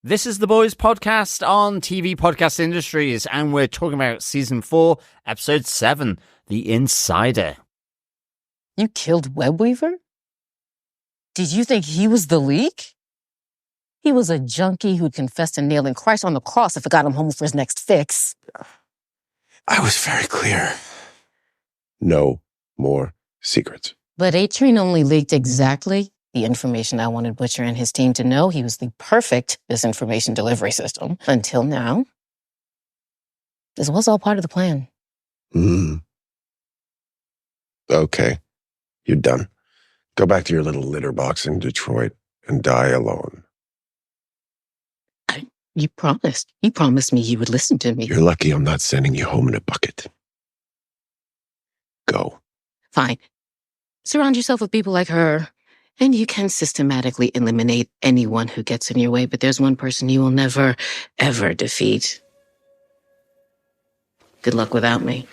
This is the Boys Podcast on TV Podcast Industries, and we're talking about Season 4, Episode 7, The Insider. You killed Webweaver? Did you think he was the leak? He was a junkie who'd confessed to nailing Christ on the cross if it got him home for his next fix. I was very clear. No more secrets. But A-Train only leaked exactly the information I wanted Butcher and his team to know. He was the perfect disinformation delivery system. Until now. This was all part of the plan. Okay. You're done. Go back to your little litter box in Detroit and die alone. You promised. You promised me you would listen to me. You're lucky I'm not sending you home in a bucket. Go. Fine. Surround yourself with people like her, and you can systematically eliminate anyone who gets in your way, but there's one person you will never, ever defeat. Good luck without me.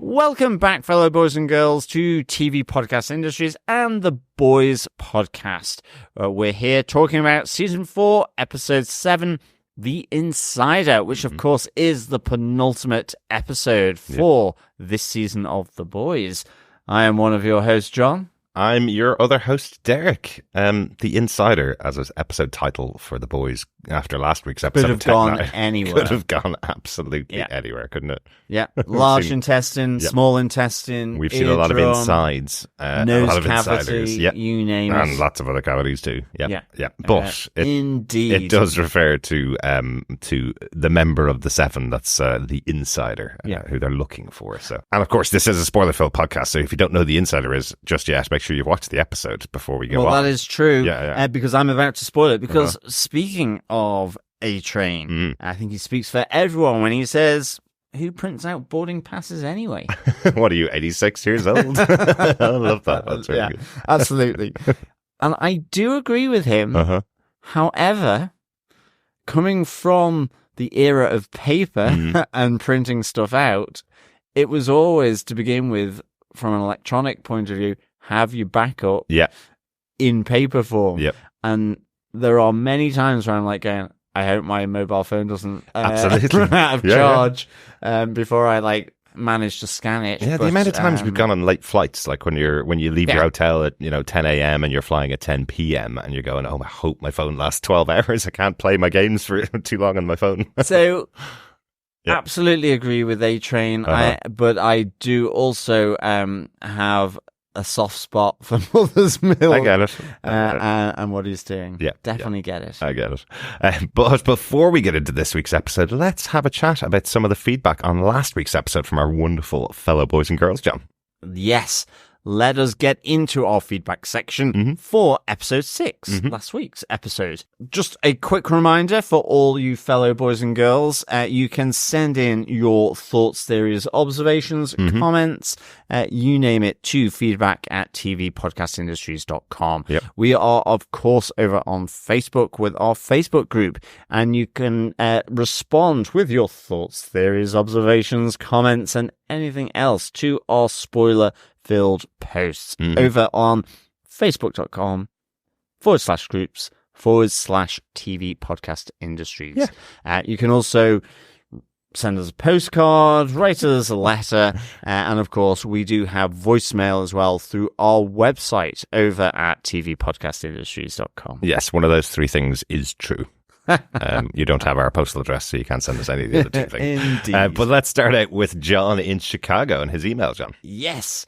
Welcome back, fellow boys and girls, to TV Podcast Industries and the Boys Podcast. We're here talking about Season 4, Episode 7, The Insider, which, of course, is the penultimate episode for this season of The Boys. I am one of your hosts, John. I'm your other host, Derek. The Insider, as an episode title for The Boys after last week's episode. Could have gone anywhere. Could have gone absolutely anywhere, couldn't it? Yeah. Large intestine, small intestine, We've seen a lot of insides. Nose a lot of cavity, insiders. you name it. And lots of other cavities too. Yeah. But indeed, it does refer to the member of the seven that's the Insider, who they're looking for. So, and of course, this is a spoiler-filled podcast, so if you don't know who the Insider is just yet, make sure you've watched the episode before we go on. Well, that is true, because I'm about to spoil it, because speaking of A-Train, I think he speaks for everyone when he says, who prints out boarding passes anyway? What are you, 86 years old? I love that. That's very good. Absolutely. And I do agree with him. However, coming from the era of paper and printing stuff out, it was always, to begin with, from an electronic point of view, have your backup in paper form. And there are many times where I'm like going, I hope my mobile phone doesn't run out of charge before I manage to scan it. Yeah, the amount of times we've gone on late flights, like when you leave your hotel at 10 a.m. and you're flying at 10 p.m. and you're going, oh, I hope my phone lasts 12 hours. I can't play my games for too long on my phone. So absolutely agree with A-Train, but I do also have a soft spot for Mother's Milk. I get it. And what he's doing. Yeah. Definitely get it. I get it. But before we get into this week's episode, let's have a chat about some of the feedback on last week's episode from our wonderful fellow boys and girls, John. Yes. Let us get into our feedback section for episode 6, last week's episode. Just a quick reminder for all you fellow boys and girls, you can send in your thoughts, theories, observations, comments, you name it, to feedback@tvpodcastindustries.com. We are, of course, over on Facebook with our Facebook group, and you can respond with your thoughts, theories, observations, comments, and anything else to our spoiler-filled posts over on facebook.com/groups/TV Podcast Industries. You can also send us a postcard, write us a letter, and of course we do have voicemail as well through our website over at tvpodcastindustries.com. Yes, one of those three things is true. You don't have our postal address, so you can't send us any of the other two things. Indeed. But let's start out with John in Chicago and his email, John. Yes.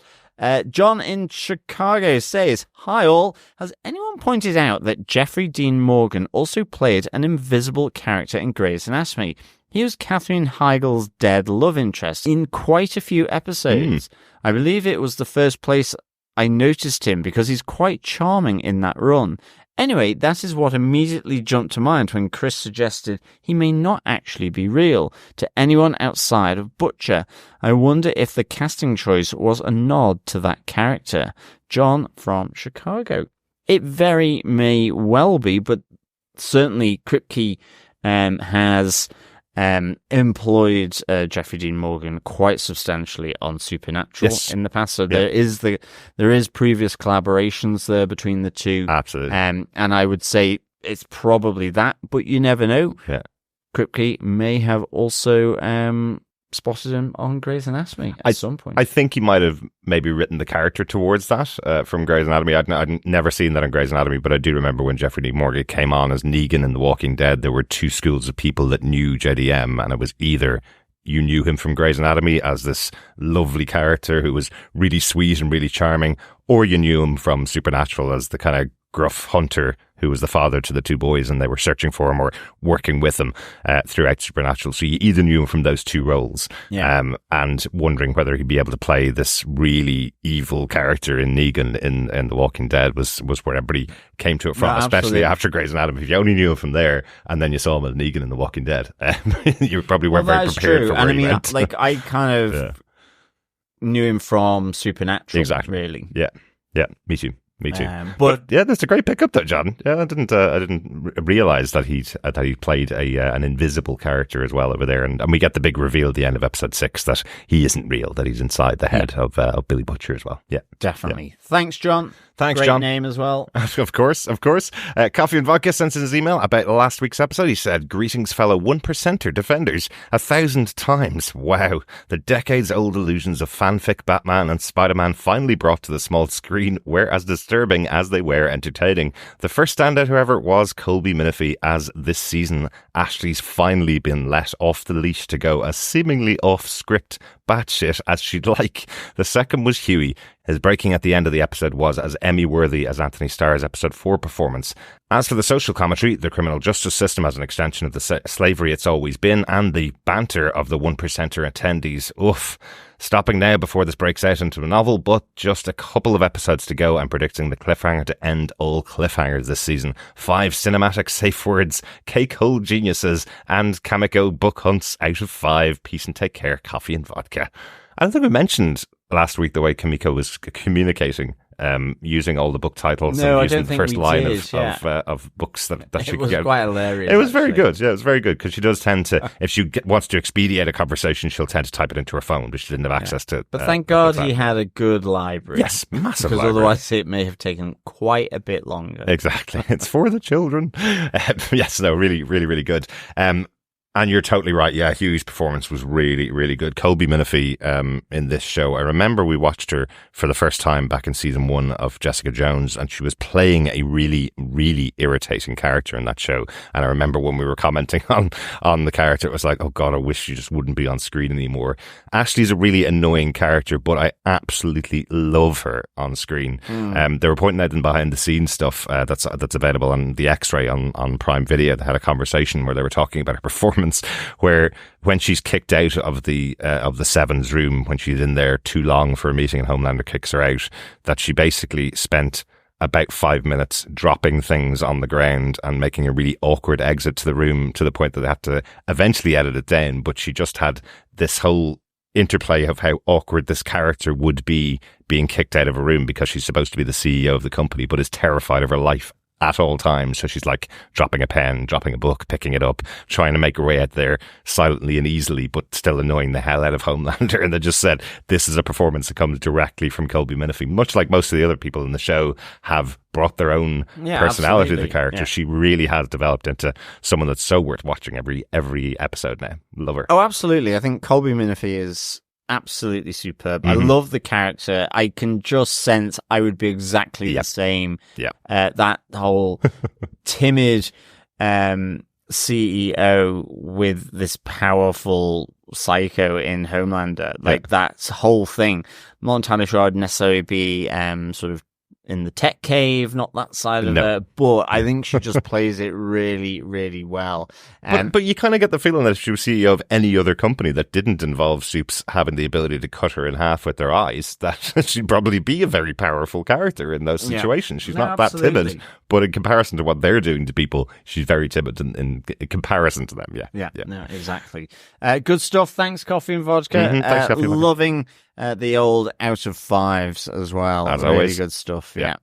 John in Chicago says, hi all, has anyone pointed out that Jeffrey Dean Morgan also played an invisible character in Grey's Anatomy? He was Katherine Heigl's dead love interest in quite a few episodes. I believe it was the first place I noticed him because he's quite charming in that run. Anyway, that is what immediately jumped to mind when Chris suggested he may not actually be real to anyone outside of Butcher. I wonder if the casting choice was a nod to that character. John from Chicago. It very may well be, but certainly Kripke has employed Jeffrey Dean Morgan quite substantially on Supernatural in the past. So there is previous collaborations there between the two. Absolutely. And I would say it's probably that, but you never know. Yeah. Kripke may have also spotted him on Grey's Anatomy at some point. I think he might have maybe written the character towards that from Grey's Anatomy. I'd never seen that on Grey's Anatomy, but I do remember when Jeffrey Dean Morgan came on as Negan in The Walking Dead, there were two schools of people that knew JDM, and it was either you knew him from Grey's Anatomy as this lovely character who was really sweet and really charming, or you knew him from Supernatural as the kind of gruff hunter who was the father to the two boys, and they were searching for him or working with him throughout Supernatural. So you either knew him from those two roles, and wondering whether he'd be able to play this really evil character in Negan in The Walking Dead was where everybody came to it from, especially after Grey's Anatomy. If you only knew him from there, and then you saw him as Negan in The Walking Dead, you probably weren't very prepared for where he went. Like, I kind of knew him from Supernatural, exactly. Really. Yeah, me too. But yeah, that's a great pickup, though, John. Yeah, I didn't realize that he played an invisible character as well over there, and we get the big reveal at the end of episode 6 that he isn't real, that he's inside the head of Billy Butcher as well. Yeah, definitely. Yeah. Thanks, John. Thanks, Great John. Name as well. Of course. Coffee and Vodka sent us his email about last week's episode. He said, "Greetings, fellow 1%er defenders. 1,000 times. Wow. The decades-old illusions of fanfic Batman and Spider-Man finally brought to the small screen were as disturbing as they were entertaining. The first standout, however, was Colby Minifie, as this season Ashley's finally been let off the leash to go as seemingly off-script batshit as she'd like. The second was Huey. His breaking at the end of the episode was as Emmy-worthy as Anthony Starr's episode 4 performance. As for the social commentary, the criminal justice system as an extension of the slavery it's always been, and the banter of the 1%er attendees. Oof. Stopping now before this breaks out into a novel, but just a couple of episodes to go. I'm predicting the cliffhanger to end all cliffhangers this season. 5 cinematic safe words, cake hole geniuses, and Kamiko book hunts out of 5. Peace and take care. Coffee and vodka. I don't think we mentioned last week the way Kamiko was communicating, using all the book titles and using the first line of books that she could get. It was quite hilarious. It was very good. Yeah, it was very good, because she does tend to, if she wants to expedite a conversation, she'll tend to type it into her phone, but she didn't have access to. But thank God he had a good library. Yes, massive because library. Otherwise it may have taken quite a bit longer. Exactly. It's for the children. Yes, no, really, really, really good. And you're totally right. Yeah, Huey's performance was really, really good. Colby Minifie in this show. I remember we watched her for the first time back in season 1 of Jessica Jones, and she was playing a really, really irritating character in that show. And I remember when we were commenting on the character, it was like, oh God, I wish she just wouldn't be on screen anymore. Ashley's a really annoying character, but I absolutely love her on screen. They were pointing out in behind the scenes stuff that's available on the X-Ray on Prime Video. They had a conversation where they were talking about her performance, where when she's kicked out of the Sevens room, when she's in there too long for a meeting and Homelander kicks her out, that she basically spent about 5 minutes dropping things on the ground and making a really awkward exit to the room, to the point that they had to eventually edit it down. But she just had this whole interplay of how awkward this character would be being kicked out of a room, because she's supposed to be the CEO of the company but is terrified of her life at all times. So she's like dropping a pen, dropping a book, picking it up, trying to make her way out there silently and easily, but still annoying the hell out of Homelander. And they just said, this is a performance that comes directly from Colby Minifie, much like most of the other people in the show have brought their own personality to the character. She really has developed into someone that's so worth watching every episode now. Love her. Oh, absolutely. I think Colby Minifie is absolutely superb. I love the character. I can just sense I would be exactly the same. Yeah. That whole timid CEO with this powerful psycho in Homelander, like that whole thing. I'm not entirely sure I'd necessarily be sort of in the tech cave, not that side of her, but I think she just plays it really, really well. But you kind of get the feeling that if she was CEO of any other company that didn't involve Supes having the ability to cut her in half with their eyes, that she'd probably be a very powerful character in those situations. She's not that timid, but in comparison to what they're doing to people, she's very timid in comparison to them. Yeah, no, exactly. Good stuff. Thanks, Coffee and Vodka. Thanks, Coffee and Vodka. Loving the old out of fives as well. As really always. Good stuff. Yeah.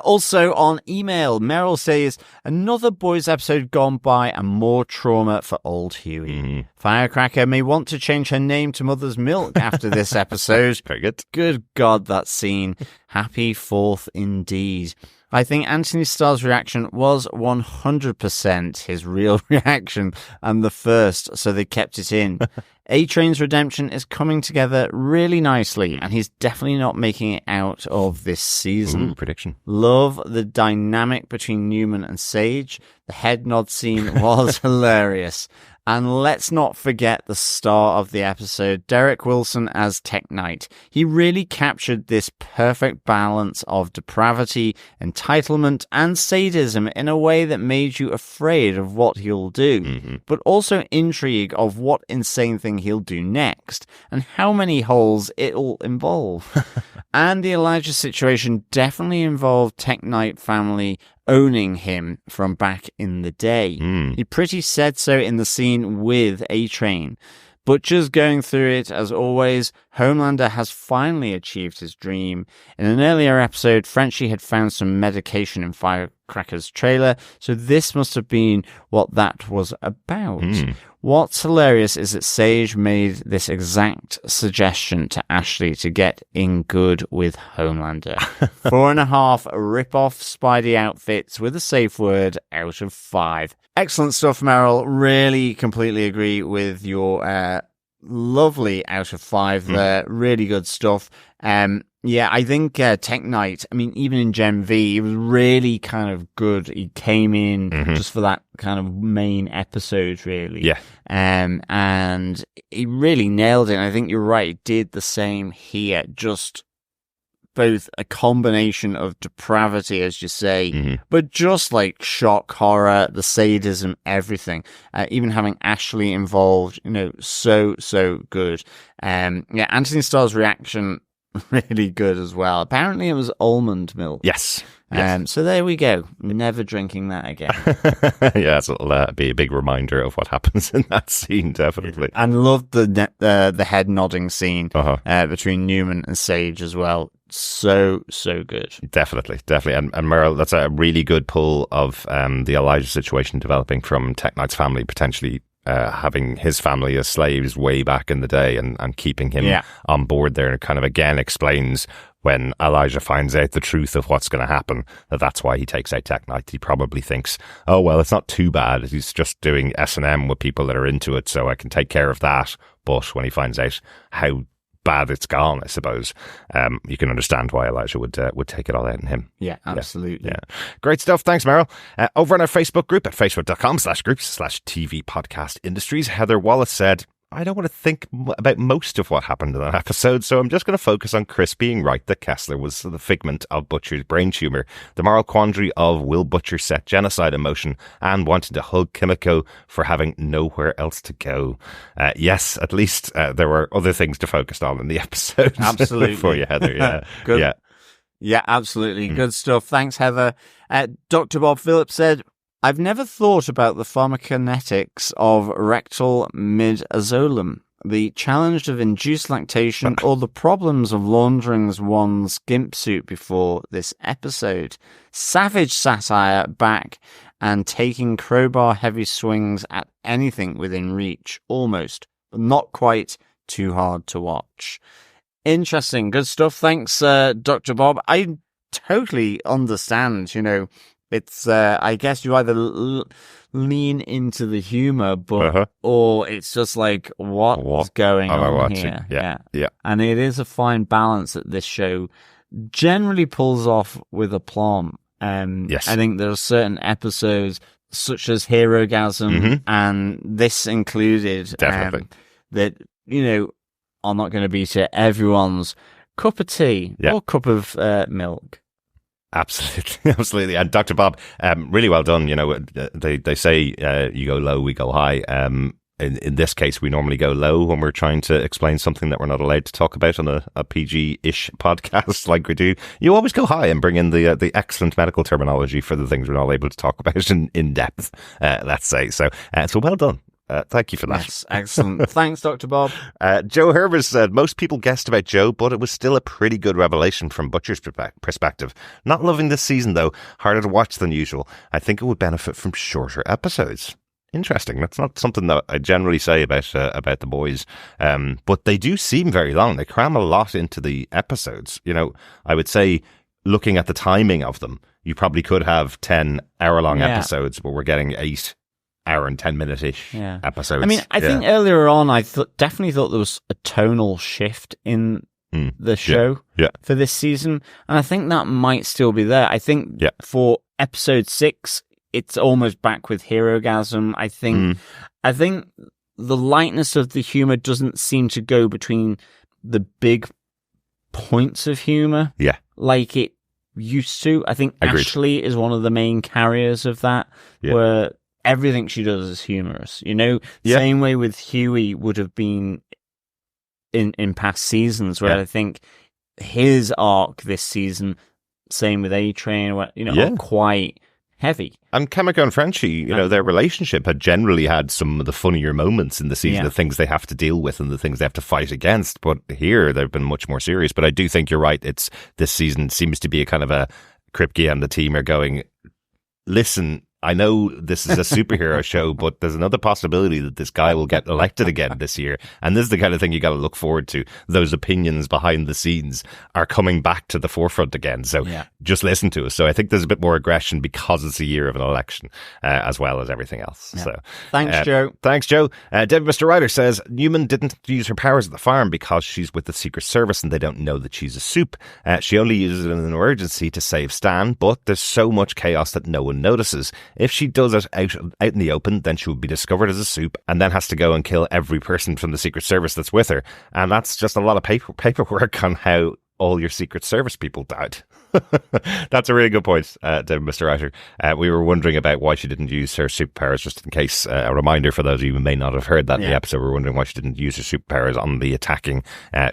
Also on email, Meryl says, another Boys episode gone by and more trauma for old Huey. Firecracker may want to change her name to Mother's Milk after this episode. Very good. Good God, that scene. Happy 4th indeed. I think Anthony Starr's reaction was 100% his real reaction and the first, so they kept it in. A-Train's redemption is coming together really nicely, and he's definitely not making it out of this season. Ooh, prediction. Love the dynamic between Newman and Sage. The head nod scene was hilarious. And let's not forget the star of the episode, Derek Wilson as Tech Knight. He really captured this perfect balance of depravity, entitlement, and sadism in a way that made you afraid of what he'll do, but also intrigue of what insane thing he'll do next, and how many holes it'll involve. And the Elijah situation definitely involved Tech Knight family owning him from back in the day. He pretty said so in the scene with A-Train. Butcher's going through it as always. Homelander has finally achieved his dream. In an earlier episode, Frenchie had found some medication in Firecracker's trailer, so this must have been what that was about. What's hilarious is that Sage made this exact suggestion to Ashley to get in good with Homelander. 4.5 rip-off Spidey outfits with a safe word out of 5. Excellent stuff, Meryl. Really completely agree with your lovely out of 5 there. Really good stuff. Yeah, I think Tech Knight, I mean, even in Gen V, he was really kind of good. He came in just for that kind of main episode, really. Yeah. And he really nailed it. And I think you're right. He did the same here. Just both a combination of depravity, as you say, but just like shock, horror, the sadism, everything. Even having Ashley involved, so good. Yeah, Anthony Starr's reaction, really good as well. Apparently it was almond milk. Yes. So there we go. Never drinking that again. Yeah, so it'll be a big reminder of what happens in that scene, definitely. And loved the head nodding scene between Newman and Sage as well. So good. Definitely. And Meryl, that's a really good pull of the Elijah situation developing from Tech Knight's family potentially having his family as slaves way back in the day and keeping him on board there. And it kind of again explains when Elijah finds out the truth of what's going to happen, that's why he takes out Tech Knight. He probably thinks, oh, well, it's not too bad. He's just doing S&M with people that are into it, so I can take care of that. But when he finds out how bad it's gone, I suppose, you can understand why Elijah would take it all out on him. Yeah, absolutely. Yeah. Great stuff. Thanks, Meryl. Over on our Facebook group at facebook.com/groups/TV Podcast Industries, Heather Wallace said, I don't want to think about most of what happened in that episode, so I'm just going to focus on Chris being right that Kessler was the figment of Butcher's brain tumor, the moral quandary of will Butcher set genocide in motion, and wanting to hug Kimiko for having nowhere else to go. Yes, at least there were other things to focus on in the episode. Absolutely. For you, Heather. Yeah. Good. Yeah, absolutely. Good stuff. Thanks, Heather. Dr. Bob Phillips said, I've never thought about the pharmacokinetics of rectal midazolam, the challenge of induced lactation, or the problems of laundering one's gimp suit before this episode. Savage satire back and taking crowbar-heavy swings at anything within reach, almost, but not quite too hard to watch. Interesting. Good stuff. Thanks, Dr. Bob. I totally understand, It's, I guess you either lean into the humor, but or it's just like, what's going on here? Yeah. And it is a fine balance that this show generally pulls off with aplomb. Yes. I think there are certain episodes, such as Herogasm, and this included, definitely, that, are not going to be to everyone's cup of tea or cup of milk. Absolutely. And Dr. Bob, really well done. You know, they say you go low, we go high. In this case, we normally go low when we're trying to explain something that we're not allowed to talk about on a PG-ish podcast like we do. You always go high and bring in the excellent medical terminology for the things we're not able to talk about in depth, let's say. So well done. Thank you for that. Yes, excellent. Thanks, Dr. Bob. Joe Herbers said, most people guessed about Joe, but it was still a pretty good revelation from Butcher's perspective. Not loving this season, though. Harder to watch than usual. I think it would benefit from shorter episodes. Interesting. That's not something that I generally say about the boys, but they do seem very long. They cram a lot into the episodes. You know, I would say, looking at the timing of them, you probably could have 10-hour-long episodes, but we're getting 8 hour and 10-minute-ish episodes. I mean, I think earlier on, I definitely thought there was a tonal shift in the show for this season, and I think that might still be there. I think for episode 6, it's almost back with Herogasm. I think the lightness of the humor doesn't seem to go between the big points of humor like it used to. I think Agreed. Ashley is one of the main carriers of that, where everything she does is humorous. You know, same way with Huey would have been in past seasons, where I think his arc this season, same with A-Train, are quite heavy. And Chemico and Frenchie, you know, their relationship had generally had some of the funnier moments in the season, the things they have to deal with and the things they have to fight against. But here, they've been much more serious. But I do think you're right. This season seems to be a kind of a Kripke and the team are going, listen, I know this is a superhero show, but there's another possibility that this guy will get elected again this year. And this is the kind of thing you got to look forward to. Those opinions behind the scenes are coming back to the forefront again. So just listen to us. So I think there's a bit more aggression because it's a year of an election, as well as everything else. Yeah. So thanks, Joe. Thanks, Joe. David Mr. Ryder says, Newman didn't use her powers at the farm because she's with the Secret Service and they don't know that she's a soup. She only uses it in an emergency to save Stan, but there's so much chaos that no one notices. If she does it out in the open, then she would be discovered as a soup and then has to go and kill every person from the Secret Service that's with her. And that's just a lot of paperwork on how all your Secret Service people died. That's a really good point, Mr. Writer. We were wondering about why she didn't use her superpowers, just in case, a reminder for those of you who may not have heard that in the episode. We were wondering why she didn't use her superpowers on the attacking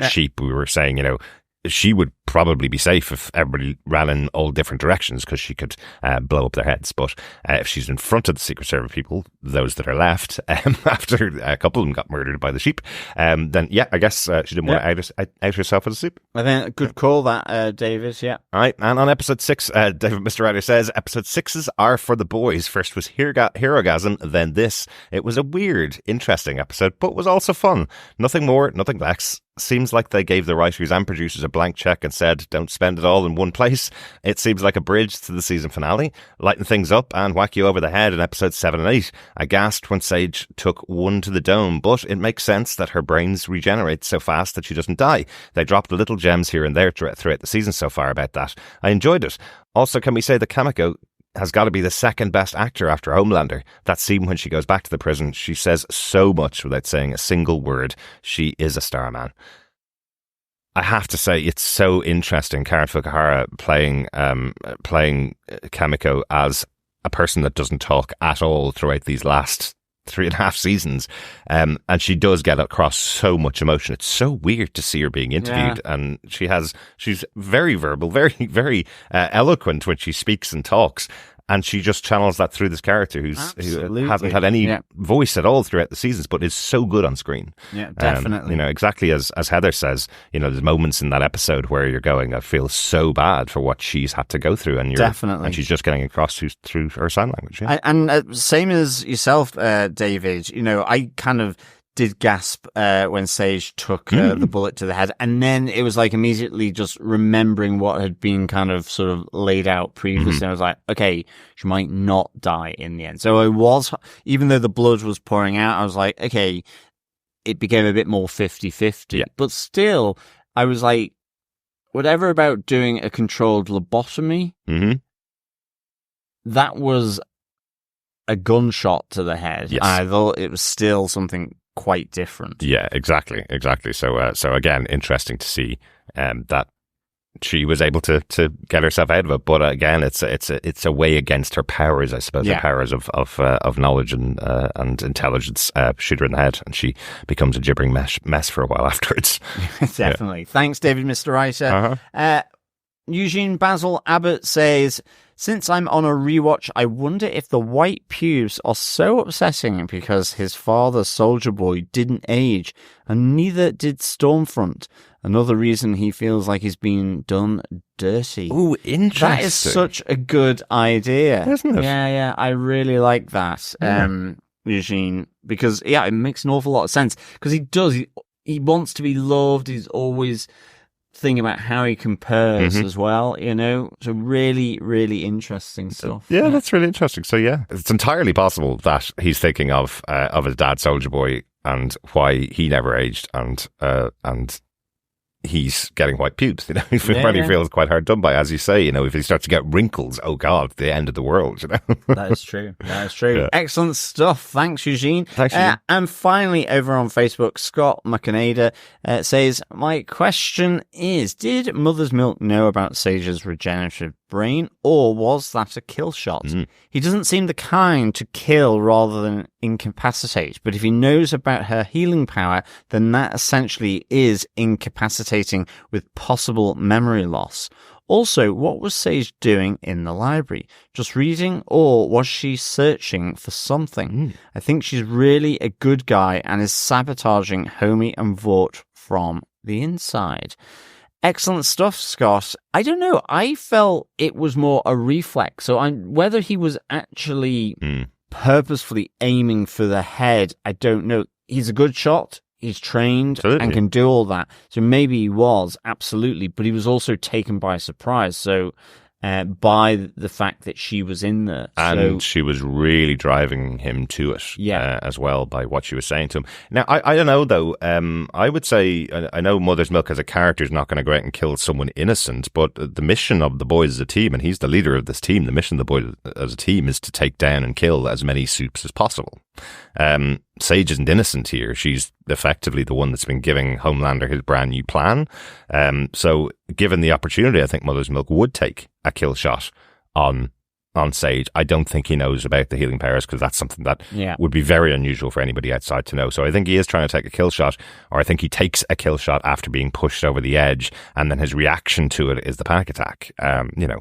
sheep. We were saying, you know, she would probably be safe if everybody ran in all different directions because she could blow up their heads. But if she's in front of the Secret Service people, those that are left, after a couple of them got murdered by the sheep, then I guess she didn't want to out herself as a soup. I think a good call that, David, All right, and on episode 6, David Mr. Ryder says, episode 6s are for the boys. First was Herogasm, then this. It was a weird, interesting episode, but was also fun. Nothing more, nothing less. Seems like they gave the writers and producers a blank check and said, don't spend it all in one place. It seems like a bridge to the season finale. Lighten things up and whack you over the head in episodes 7 and 8. I gasped when Sage took one to the dome, but it makes sense that her brains regenerate so fast that she doesn't die. They dropped little gems here and there throughout the season so far about that. I enjoyed it. Also, can we say that Chemico has got to be the second best actor after Homelander? That scene when she goes back to the prison, she says so much without saying a single word. She is a star, man. I have to say, it's so interesting, Karen Fukuhara playing Chemico as a person that doesn't talk at all throughout these last 3.5 seasons. And she does get across so much emotion. It's so weird to see her being interviewed. And she's very verbal, very, very eloquent when she speaks and talks. And she just channels that through this character who hasn't had any voice at all throughout the seasons, but is so good on screen. Yeah, definitely. You know, exactly as Heather says, you know, there's moments in that episode where you're going, I feel so bad for what she's had to go through. And definitely. And she's just getting across through her sign language. Yeah. And same as yourself, David, you know, I kind of did gasp when Sage took the bullet to the head, and then it was like immediately just remembering what had been kind of sort of laid out previously. I was like, okay, she might not die in the end. So I was, even though the blood was pouring out, I was like, okay, it became a bit more 50-50, but still I was like, whatever about doing a controlled lobotomy, that was a gunshot to the head. Yes. I thought it was still something quite different. Yeah, exactly. So again, interesting to see that she was able to get herself out of it. But again, it's a way against her powers, I suppose. Her powers of knowledge and intelligence shoot her in the head, and she becomes a gibbering mess for a while afterwards. Definitely. Thanks, David, Mr. Writer. Eugene Basil Abbott says, since I'm on a rewatch, I wonder if the white pubes are so upsetting because his father, Soldier Boy, didn't age, and neither did Stormfront. Another reason he feels like he's been done dirty. Ooh, interesting. That is such a good idea. Isn't it? Yeah, I really like that, Eugene, because, it makes an awful lot of sense. Because he wants to be loved, he's always thinking about how he compares as well, so really, really interesting stuff. That's really interesting. So it's entirely possible that he's thinking of his dad, Soldier Boy, and why he never aged, and he's getting white pubes. He feels quite hard done by, as you say. If he starts to get wrinkles, oh god, the end of the world. That is true. Yeah. Excellent stuff. Thanks, Eugene. And finally, over on Facebook, Scott McAnader says, my question is, did Mother's Milk know about Sage's regenerative brain, or was that a kill shot? He doesn't seem the kind to kill rather than incapacitate, but if he knows about her healing power, then that essentially is incapacitating with possible memory loss. Also, what was Sage doing in the library? Just reading, or was she searching for something? I think she's really a good guy and is sabotaging Homie and Vought from the inside. Excellent stuff, Scott. I don't know. I felt it was more a reflex. So whether he was actually purposefully aiming for the head, I don't know. He's a good shot. He's trained and can do all that. So maybe he was, absolutely. But he was also taken by surprise. So by the fact that she was in there. And she was really driving him to it as well by what she was saying to him. Now, I don't know, though. I would say, I know Mother's Milk as a character is not going to go out and kill someone innocent, but the mission of the boys as a team, and he's the leader of this team, the mission of the boys as a team is to take down and kill as many Supes as possible. Sage isn't innocent here. She's effectively the one that's been giving Homelander his brand new plan. So given the opportunity, I think Mother's Milk would take a kill shot on Sage. I don't think he knows about the healing powers, because that's something that would be very unusual for anybody outside to know. So I think he is trying to take a kill shot, or I think he takes a kill shot after being pushed over the edge, and then his reaction to it is the panic attack.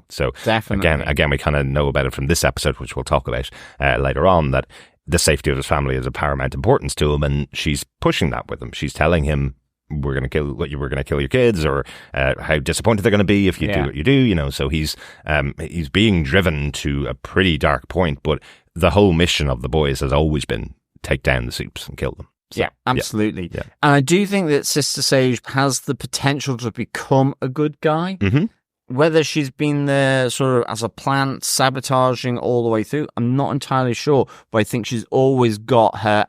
So definitely. Again, we kind of know about it from this episode, which we'll talk about later on, that the safety of his family is of paramount importance to him, and she's pushing that with him. She's telling him, we're going to kill your kids, or how disappointed they're going to be if you do what you do, so he's being driven to a pretty dark point, but the whole mission of the boys has always been take down the Supes and kill them. So, absolutely. Yeah. And I do think that Sister Sage has the potential to become a good guy. Whether she's been there sort of as a plant, sabotaging all the way through, I'm not entirely sure, but I think she's always got her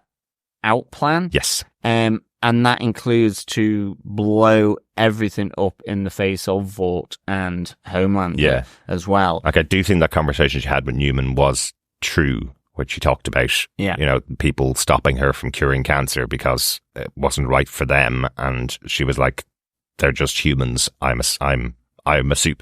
out plan. Yes. And that includes to blow everything up in the face of Vought and Homelander as well. Like, I do think that conversation she had with Newman was true, which she talked about, people stopping her from curing cancer because it wasn't right for them. And she was like, they're just humans. I'm a Supe.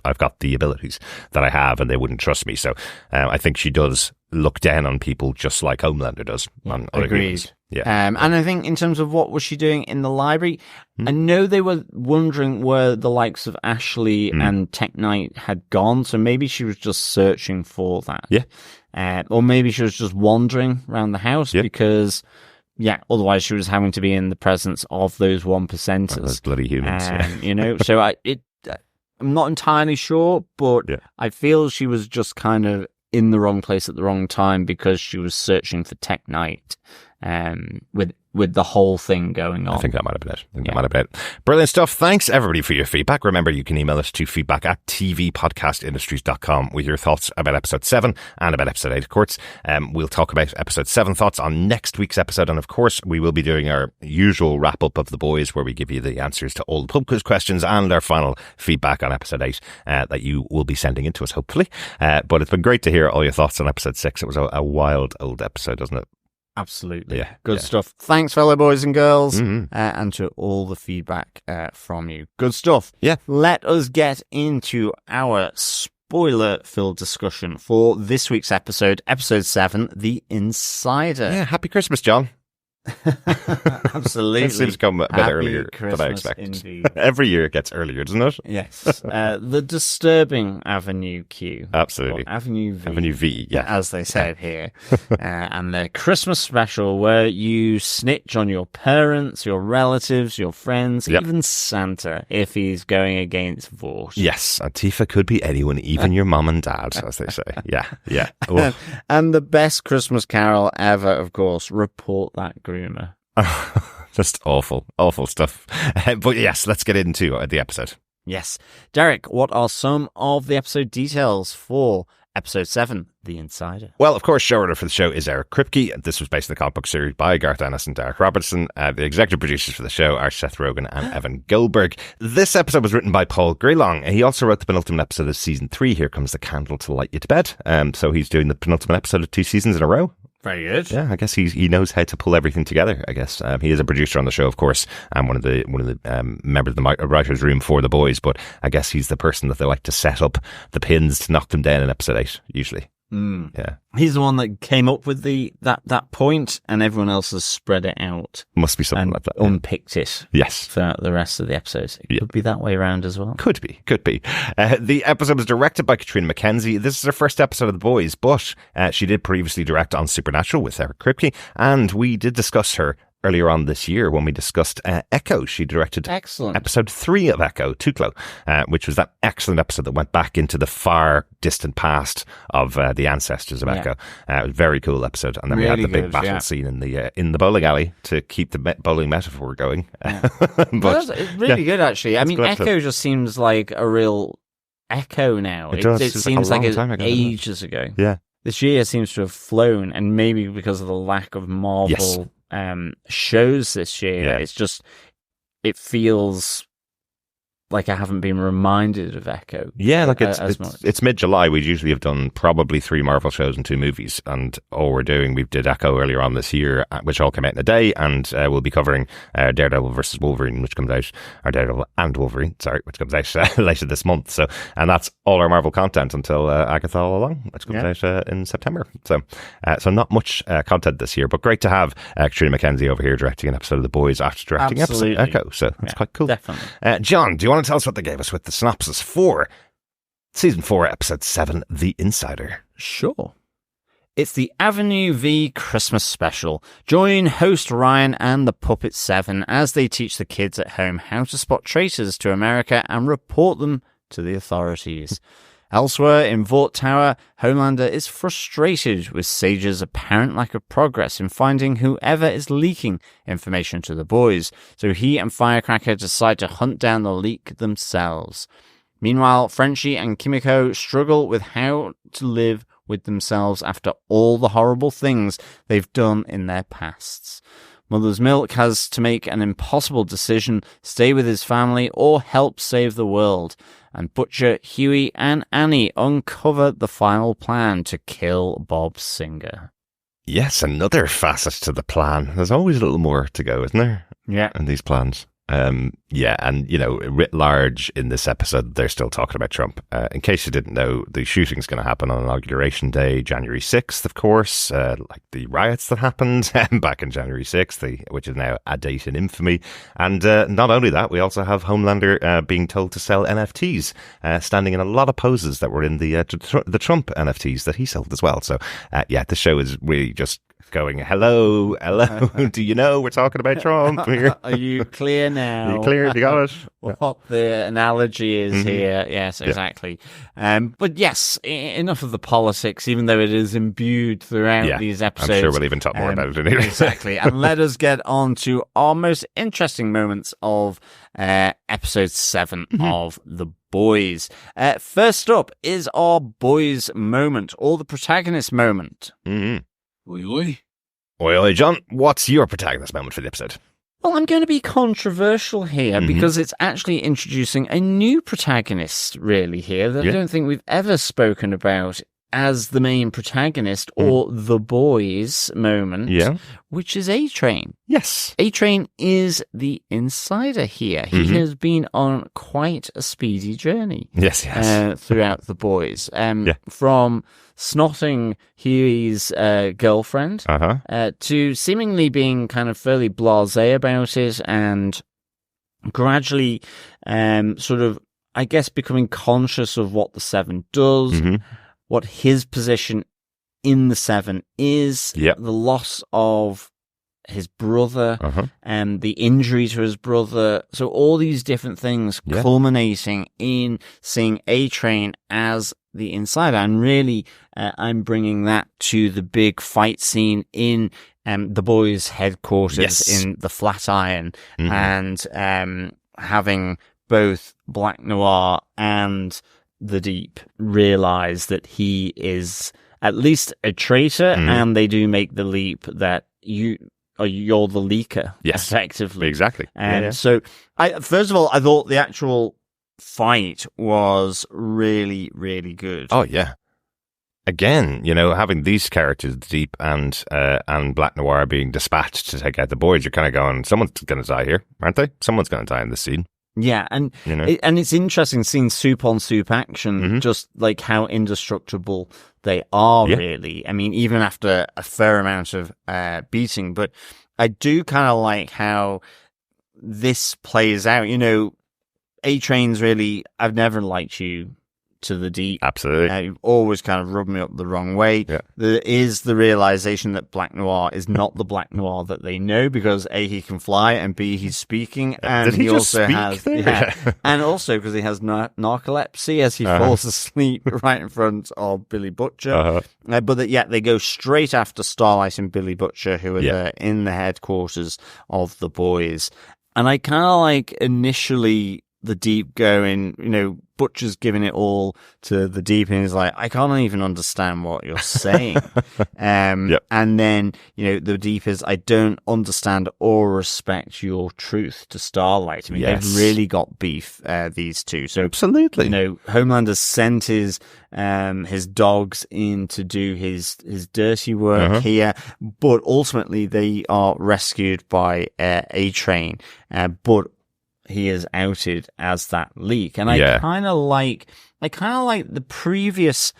I've got the abilities that I have, and they wouldn't trust me. So I think she does look down on people just like Homelander does on other humans. Yeah. And I think in terms of what was she doing in the library, I know they were wondering where the likes of Ashley and Tech Knight had gone. So maybe she was just searching for that. Yeah. Or maybe she was just wandering around the house because... otherwise she was having to be in the presence of those 1%ers. Those bloody humans, So I'm not entirely sure, but I feel she was just kind of in the wrong place at the wrong time because she was searching for Tech Knight with the whole thing going on. I think that might have been it. Brilliant stuff. Thanks, everybody, for your feedback. Remember, you can email us to feedback@tvpodcastindustries.com with your thoughts about episode 7 and about episode 8, of course. We'll talk about episode 7 thoughts on next week's episode. And, of course, we will be doing our usual wrap-up of the boys, where we give you the answers to all the pub quiz questions and our final feedback on episode 8 that you will be sending in to us, hopefully. But it's been great to hear all your thoughts on episode 6. It was a wild old episode, wasn't it? Absolutely. Good stuff. Thanks, fellow boys and girls, and to all the feedback from you. Good stuff. Yeah. Let us get into our spoiler-filled discussion for this week's episode 7, The Insider. Yeah, happy Christmas, John. Absolutely. It seems to come a bit earlier than I expected. Indeed. Every year it gets earlier, doesn't it? Yes. The disturbing Avenue Q. Absolutely. Avenue V. Avenue V, yeah. As they said here. And the Christmas special where you snitch on your parents, your relatives, your friends, even Santa, if he's going against Vought. Yes. Antifa could be anyone, even your mum and dad, as they say. Yeah. And the best Christmas carol ever, of course, Report That Groomer. Just awful stuff. But yes, let's get into the episode. Yes. Derek, what are some of the episode details for episode 7, The Insider? Well, of course, showrunner for the show is Eric Kripke. This was based on the comic book series by Garth Ennis and Derek Robertson. The executive producers for the show are Seth Rogen and Evan Goldberg. This episode was written by Paul Greylong. He also wrote the penultimate episode of season 3, Here Comes the Candle to Light You to Bed. So he's doing the penultimate episode of 2 seasons in a row. Very good. Yeah, I guess he knows how to pull everything together. I guess he is a producer on the show, of course, and one of the members of the writers' room for the boys. But I guess he's the person that they like to set up the pins to knock them down in episode 8, usually. Yeah, he's the one that came up with that point, and everyone else has spread it out. Must be something like that. Unpicked it. Yes, throughout the rest of the episodes. It could be that way around as well. Could be. The episode was directed by Katrina McKenzie. This is her first episode of The Boys, but she did previously direct on Supernatural with Eric Kripke, and we did discuss her earlier on this year when we discussed Echo. She directed episode 3 of Echo, Tuklo, which was that excellent episode that went back into the far distant past of the ancestors of Echo. It was a very cool episode. And then really we had the big battle scene in the bowling alley to keep the bowling metaphor going. But it's really good, actually. I mean, Echo just seems like a real Echo now. It seems like ages ago. Yeah. This year seems to have flown, and maybe because of the lack of Marvel shows this year, it feels like I haven't been reminded of Echo. Yeah, like it's mid-July. We'd usually have done probably 3 Marvel shows and 2 movies, and all we're doing, we did Echo earlier on this year, which all came out in a day, and we'll be covering Daredevil versus Wolverine, which comes out, or Daredevil and Wolverine, which comes out later this month. So, and that's all our Marvel content until Agatha All Along, which comes out in September. So not much content this year, but great to have Katrina McKenzie over here directing an episode of The Boys after directing episode Echo. So that's quite cool. Definitely. John, do you want to tell us what they gave us with the synopsis for season 4, episode 7, The Insider? Sure. It's the Avenue V Christmas special. Join host Ryan and the Puppet 7 as they teach the kids at home how to spot traitors to America and report them to the authorities. Elsewhere in Vought Tower, Homelander is frustrated with Sage's apparent lack of progress in finding whoever is leaking information to the boys, so he and Firecracker decide to hunt down the leak themselves. Meanwhile, Frenchie and Kimiko struggle with how to live with themselves after all the horrible things they've done in their pasts. Mother's Milk has to make an impossible decision, stay with his family or help save the world. And Butcher, Huey and Annie uncover the final plan to kill Bob Singer. Yes, another facet to the plan. There's always a little more to go, isn't there? Yeah. In these plans. And, writ large in this episode, they're still talking about Trump. In case you didn't know, the shooting's going to happen on Inauguration Day, January 6th, of course, like the riots that happened back in January 6th, which is now a date in infamy. And not only that, we also have Homelander being told to sell NFTs, standing in a lot of poses that were in the Trump NFTs that he sold as well. So, the show is really just going, hello, do you know we're talking about Trump here? Are you clear now? Are you clear? You got it? What the analogy is here. Yes, exactly. But yes, enough of the politics, even though it is imbued throughout these episodes. I'm sure we'll even talk more about it in here. Exactly. And let us get on to our most interesting moments of episode 7 of The Boys. First up is our boys moment, or the protagonist moment. Mm-hmm. Oi, oi. Oi, oi, John. What's your protagonist moment for the episode? Well, I'm going to be controversial here because it's actually introducing a new protagonist, really, here, that I don't think we've ever spoken about as the main protagonist or the boys moment, which is A-Train. Yes. A-Train is the insider here. He has been on quite a speedy journey. Yes. Throughout the boys. From snotting Huey's girlfriend to seemingly being kind of fairly blasé about it and gradually sort of, I guess, becoming conscious of what the Seven does, what his position in the Seven is, the loss of his brother, and the injury to his brother. So all these different things culminating in seeing A-Train as the insider. And really, I'm bringing that to the big fight scene in the boys' headquarters in the Flatiron, and having both Black Noir and the Deep realize that he is at least a traitor, and they do make the leap that you're the leaker, effectively. Exactly. And so, first of all, I thought the actual fight was really, really good. Oh, yeah. Again, having these characters, the Deep and Black Noir, being dispatched to take out the boys, you're kind of going, someone's going to die here, aren't they? Someone's going to die in this scene. Yeah, and it's interesting seeing soup on soup action, just like how indestructible they are, really. I mean, even after a fair amount of beating, but I do kind of like how this plays out. A-Train's really, I've never liked you to the Deep. Absolutely. You've always kind of rubbed me up the wrong way. Yeah. There is the realization that Black Noir is not the Black Noir that they know, because A, he can fly, and B, he's speaking, and Did he also speak has there? and also because he has narcolepsy as he falls asleep right in front of Billy Butcher. But they go straight after Starlight and Billy Butcher, who are there in the headquarters of the boys. And I kind of like initially the Deep going, Butcher's giving it all to the Deep, and he's like, I can't even understand what you're saying. And then, the Deep is, I don't understand or respect your truth to Starlight. I mean, they've really got beef, these two. So absolutely, Homelander sent his dogs in to do his dirty work here, but ultimately they are rescued by A-Train, but he is outed as that leak. And I kind of like the previous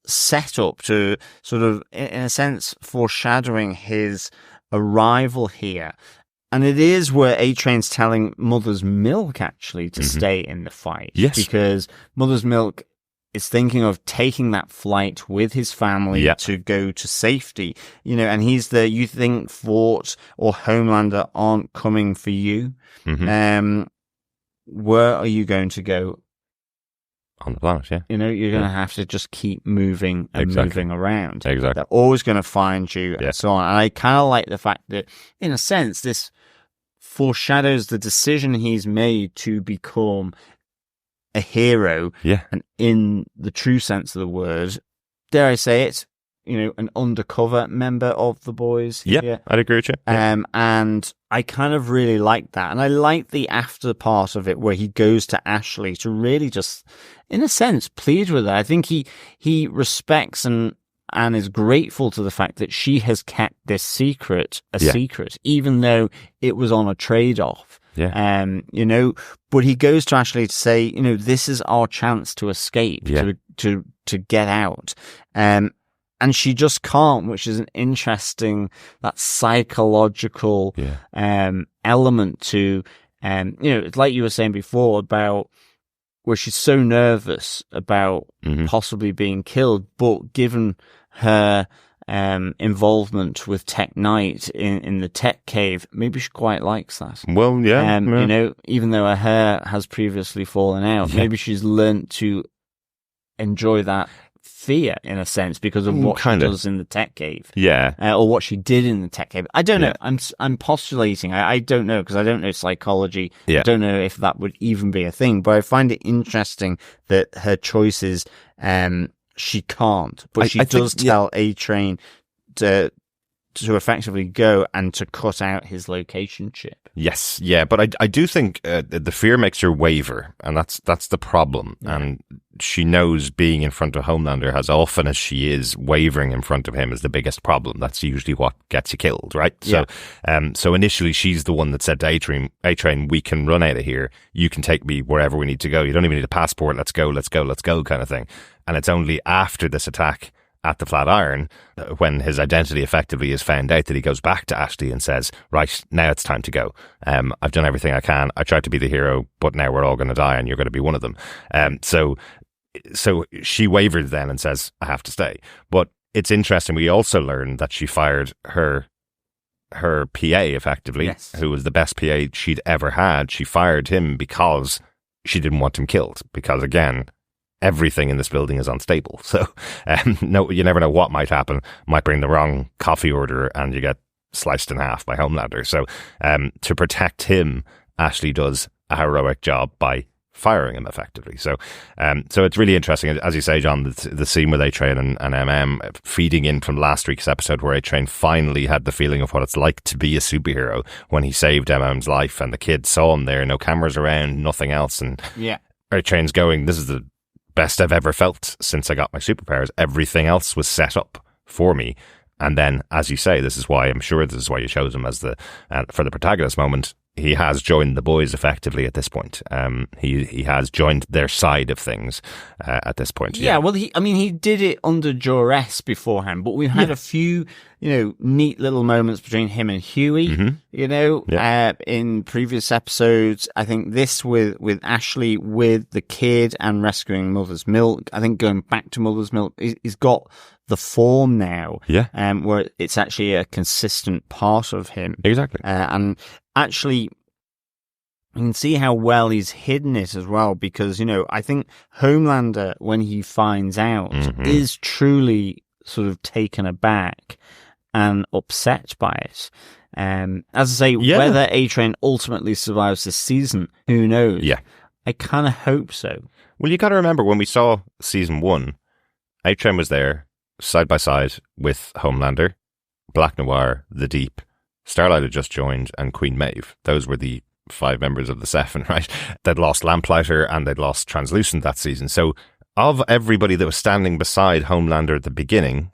setup to sort of, in a sense, foreshadowing his arrival here. And it is where A-Train's telling Mother's Milk actually to stay in the fight. Yes. Because Mother's Milk is thinking of taking that flight with his family to go to safety. And he's there, you think Fort or Homelander aren't coming for you. Where are you going to go? On the planet, you're going to have to just keep moving and moving around. Exactly. They're always going to find you and so on. And I kind of like the fact that, in a sense, this foreshadows the decision he's made to become a hero. And in the true sense of the word, dare I say it, an undercover member of the boys. Yeah, I'd agree with you. And I kind of really like that. And I like the after part of it where he goes to Ashley to really just, in a sense, plead with her. I think he respects and is grateful to the fact that she has kept this secret secret, even though it was on a trade-off. But he goes to Ashley to say, this is our chance to escape, to get out. And she just can't, which is an interesting, that psychological element to, it's like you were saying before about where she's so nervous about possibly being killed, but given her involvement with Tech Knight in the tech cave, maybe she quite likes that. Well, even though her hair has previously fallen out, maybe she's learnt to enjoy that fear in a sense because of what she does in the tech cave, or what she did in the tech cave. I don't know. I'm postulating. I don't know because I don't know psychology. I don't know if that would even be a thing. But I find it interesting that her choices, she can't, but she does tell A-Train to to effectively go and to cut out his location chip. Yes, yeah, but I do think the fear makes her waver, and that's the problem. Yeah. And she knows being in front of Homelander, as often as she is wavering in front of him, is the biggest problem. That's usually what gets you killed, right? Yeah. So initially she's the one that said to A-Train, we can run out of here. You can take me wherever we need to go. You don't even need a passport. Let's go kind of thing. And it's only after this attack at the Flatiron, when his identity effectively is found out, that he goes back to Ashley and says, right, now it's time to go. I've done everything I can. I tried to be the hero, but now we're all going to die and you're going to be one of them. So she wavered then and says, I have to stay. But it's interesting. We also learned that she fired her PA effectively, yes, who was the best PA she'd ever had. She fired him because she didn't want him killed. Because again, everything in this building is unstable. So no, you never know what might happen. Might bring the wrong coffee order and you get sliced in half by Homelander. So to protect him, Ashley does a heroic job by firing him effectively. So it's really interesting. As you say, John, the scene with A-Train and MM feeding in from last week's episode, where A-Train finally had the feeling of what it's like to be a superhero when he saved MM's life and the kids saw him there, no cameras around, nothing else. And yeah, A-Train's going, this is the best I've ever felt since I got my superpowers. Everything else was set up for me. And then, as you say, this is why you chose him as for the protagonist moment. He has joined the boys effectively at this point. He has joined their side of things at this point. Yeah, well, he did it under duress beforehand, but we've had a few, neat little moments between him and Huey, in previous episodes. I think this with Ashley, with the kid and rescuing Mother's Milk. I think going back to Mother's Milk, he's got the form now, where it's actually a consistent part of him. Exactly. And actually, you can see how well he's hidden it as well, because, I think Homelander, when he finds out, is truly sort of taken aback and upset by it. As I say, whether A-Train ultimately survives this season, who knows? Yeah. I kind of hope so. Well, you got to remember, when we saw season 1, A-Train was there side by side with Homelander, Black Noir, The Deep, Starlight had just joined, and Queen Maeve. Those were the 5 members of the Seven, right? They'd lost Lamplighter and they'd lost Translucent that season. So of everybody that was standing beside Homelander at the beginning,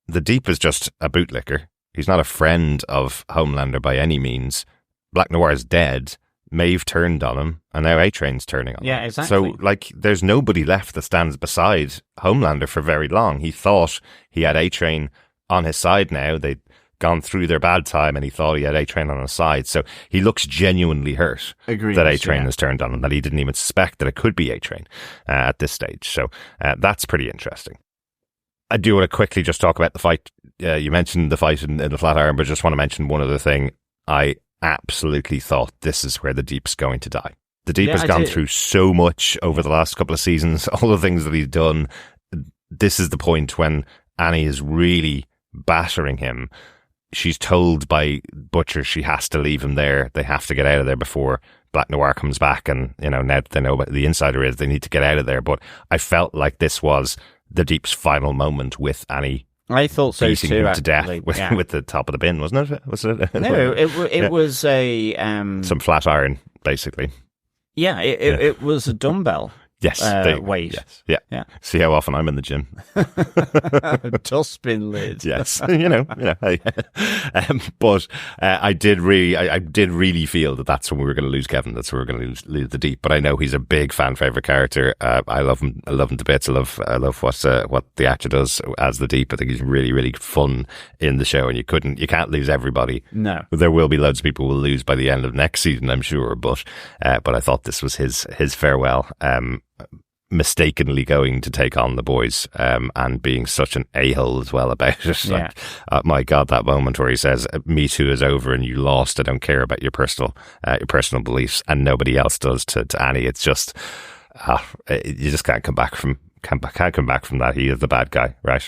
The Deep is just a bootlicker. He's not a friend of Homelander by any means. Black Noir is dead. Maeve turned on him, and now A-Train's turning on him. Yeah, exactly. So, there's nobody left that stands beside Homelander for very long. He thought he had A-Train on his side now. They'd gone through their bad time, and he thought he had A-Train on his side. So he looks genuinely hurt that A-Train has turned on him, that he didn't even suspect that it could be A-Train at this stage. So that's pretty interesting. I do want to quickly just talk about the fight. You mentioned the fight in the Flatiron, but just want to mention one other thing. I absolutely thought this is where the Deep's going to die. The Deep has gone through so much over the last couple of seasons, all the things that he's done. This is the point when Annie is really battering him. She's told by Butcher she has to leave him there. They have to get out of there before Black Noir comes back, and now that they know what the insider is, they need to get out of there. But I felt like this was the Deep's final moment with Annie. I thought so beating too. him to death with the top of the bin, wasn't it? No, it was a some flat iron, basically. Yeah, it was a dumbbell. Yes, weight. Yes, yeah. See how often I'm in the gym. Dustbin lid. Yes, Hey. But I did really feel that that's when we were going to lose Kevin. That's when we were going to lose the Deep. But I know he's a big fan favorite character. I love him. I love him to bits. I love what the actor does as the Deep. I think he's really, really fun in the show, and you can't lose everybody. No, there will be loads of people who will lose by the end of next season, I'm sure. But I thought this was his farewell. Mistakenly going to take on the boys, and being such an a-hole as well about it. Yeah. My God, that moment where he says, "Me Too is over and you lost. I don't care about your personal beliefs," and nobody else does to Annie. It's just you just can't come back from that. He is the bad guy, right?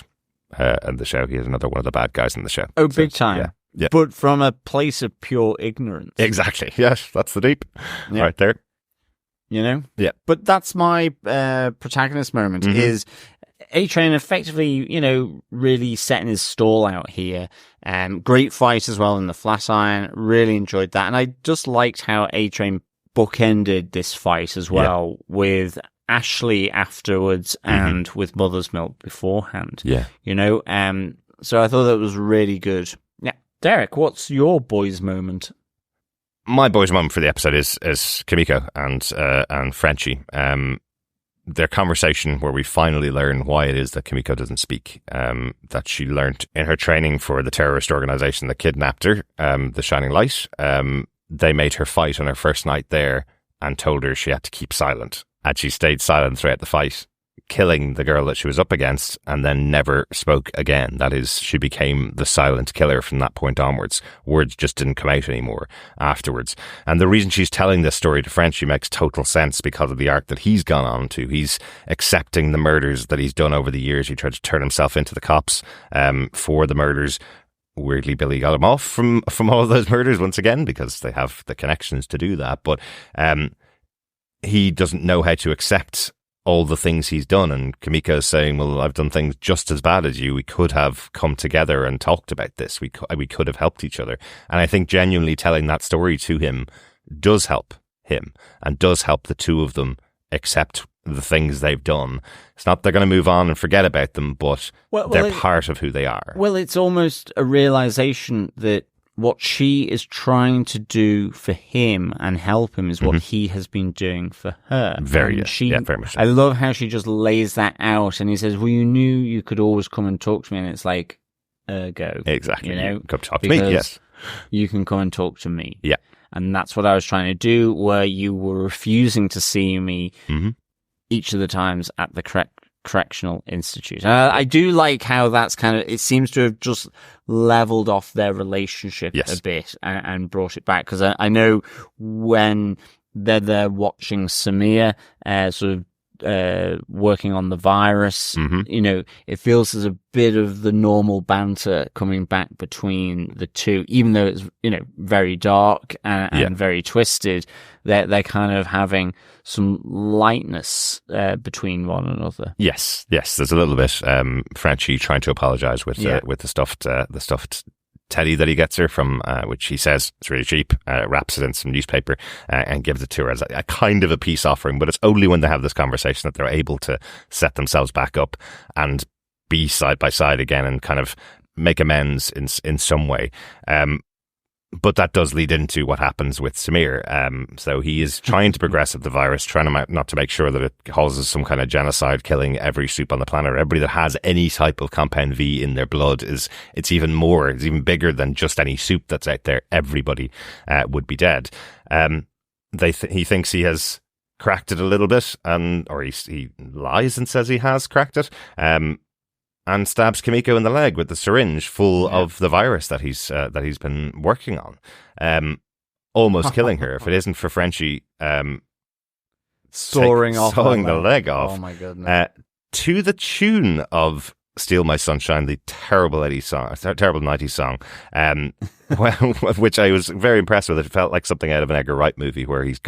In the show, he is another one of the bad guys in the show. Oh, big time. Yeah. But from a place of pure ignorance. Exactly. Yes, that's the Deep right there. Yeah. But that's my protagonist moment, is A-Train effectively, really setting his stall out here. Great fight as well in the flat iron. Really enjoyed that. And I just liked how A-Train bookended this fight as well with Ashley afterwards and with Mother's Milk beforehand. Yeah. So I thought that was really good. Yeah. Derek, what's your boys' moment? My boys' moment for the episode is Kimiko and Frenchie. Their conversation where we finally learn why it is that Kimiko doesn't speak, that she learnt in her training for the terrorist organization that kidnapped her, the Shining Light. They made her fight on her first night there and told her she had to keep silent. And she stayed silent throughout the fight, killing the girl that she was up against, and then never spoke again. That is, she became the silent killer from that point onwards. Words just didn't come out anymore afterwards. And the reason she's telling this story to Frenchie makes total sense because of the arc that he's gone on to. He's accepting the murders that he's done over the years. He tried to turn himself into the cops for the murders. Weirdly, Billy got him off from all of those murders once again because they have the connections to do that. But he doesn't know how to accept all the things he's done, and Kimiko is saying, well, I've done things just as bad as you. We could have come together and talked about this. We could have helped each other. And I think genuinely telling that story to him does help him and does help the two of them accept the things they've done. It's not they're going to move on and forget about them, but they're part of who they are. Well, it's almost a realization that what she is trying to do for him and help him is what he has been doing for her. Very much so. I love how she just lays that out, and he says, well, you knew you could always come and talk to me, and it's like, go. Exactly. Come talk to me, yes. You can come and talk to me. Yeah. And that's what I was trying to do, where you were refusing to see me each of the times at the correctional institute. I do like how that's it seems to have just leveled off their relationship a bit and brought it back, because I know when they're there watching Samir working on the virus, it feels there's a bit of the normal banter coming back between the two, even though it's very dark and very twisted. They're kind of having some lightness between one another. Yes. There's a little bit. Frenchie trying to apologize with the stuffed teddy that he gets her from, which he says it's really cheap, wraps it in some newspaper and gives it to her as a kind of a peace offering. But it's only when they have this conversation that they're able to set themselves back up and be side by side again and kind of make amends in some way. But that does lead into what happens with Samir. So he is trying to progress with the virus, trying not to make sure that it causes some kind of genocide, killing every soup on the planet. Everybody that has any type of compound V in their blood it's even bigger than just any soup that's out there. Everybody would be dead. He thinks he has cracked it a little bit, or he lies and says he has cracked it. And stabs Kimiko in the leg with the syringe full of the virus that he's been working on, almost killing her. If it isn't for Frenchie sawing the leg off, oh my goodness, to the tune of "Steal My Sunshine," the terrible 90s song, which I was very impressed with. It felt like something out of an Edgar Wright movie where he's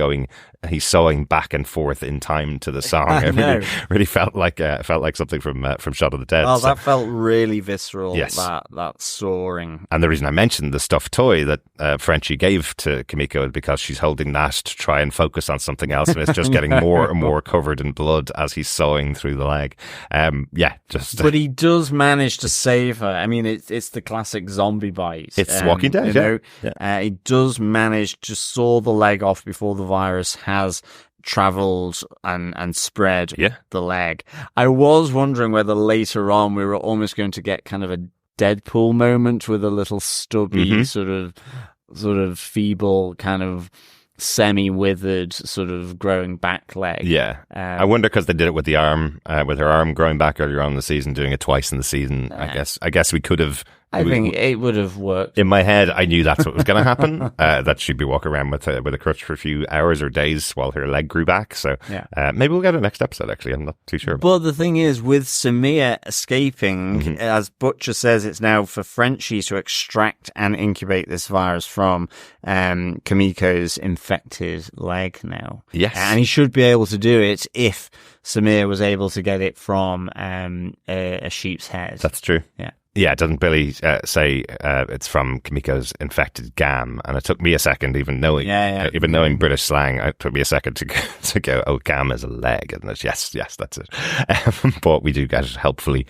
sawing back and forth in time to the song. It really felt like something from Shot of the Dead. Oh, that felt really visceral. Yes. that soaring. And the reason I mentioned the stuffed toy that Frenchie gave to Kimiko is because she's holding that to try and focus on something else, and it's just getting more and more covered in blood as he's sawing through the leg. But he does manage to save her. I mean, it's the classic zombie bite. It's Walking Dead. He does manage to saw the leg off before the virus has travelled and spread the leg. I was wondering whether later on we were almost going to get kind of a Deadpool moment with a little stubby, sort of feeble, kind of semi-withered, sort of growing back leg. Yeah. I wonder, because they did it with the arm, with her arm growing back earlier on in the season, doing it twice in the season. I guess we could have I think it would have worked. In my head, I knew that's what was going to happen, that she'd be walking around with a crutch for a few hours or days while her leg grew back. So maybe we'll get it next episode, actually. I'm not too sure. But the thing is, with Samir escaping, as Butcher says, it's now for Frenchie to extract and incubate this virus from Kimiko's infected leg now. Yes. And he should be able to do it if Samir was able to get it from a sheep's head. That's true. Yeah. Yeah, doesn't Billy say it's from Kimiko's infected gam? And it took me a second, even knowing British slang, it took me a second to go, oh, gam is a leg, isn't it? Yes, that's it. But we do get it helpfully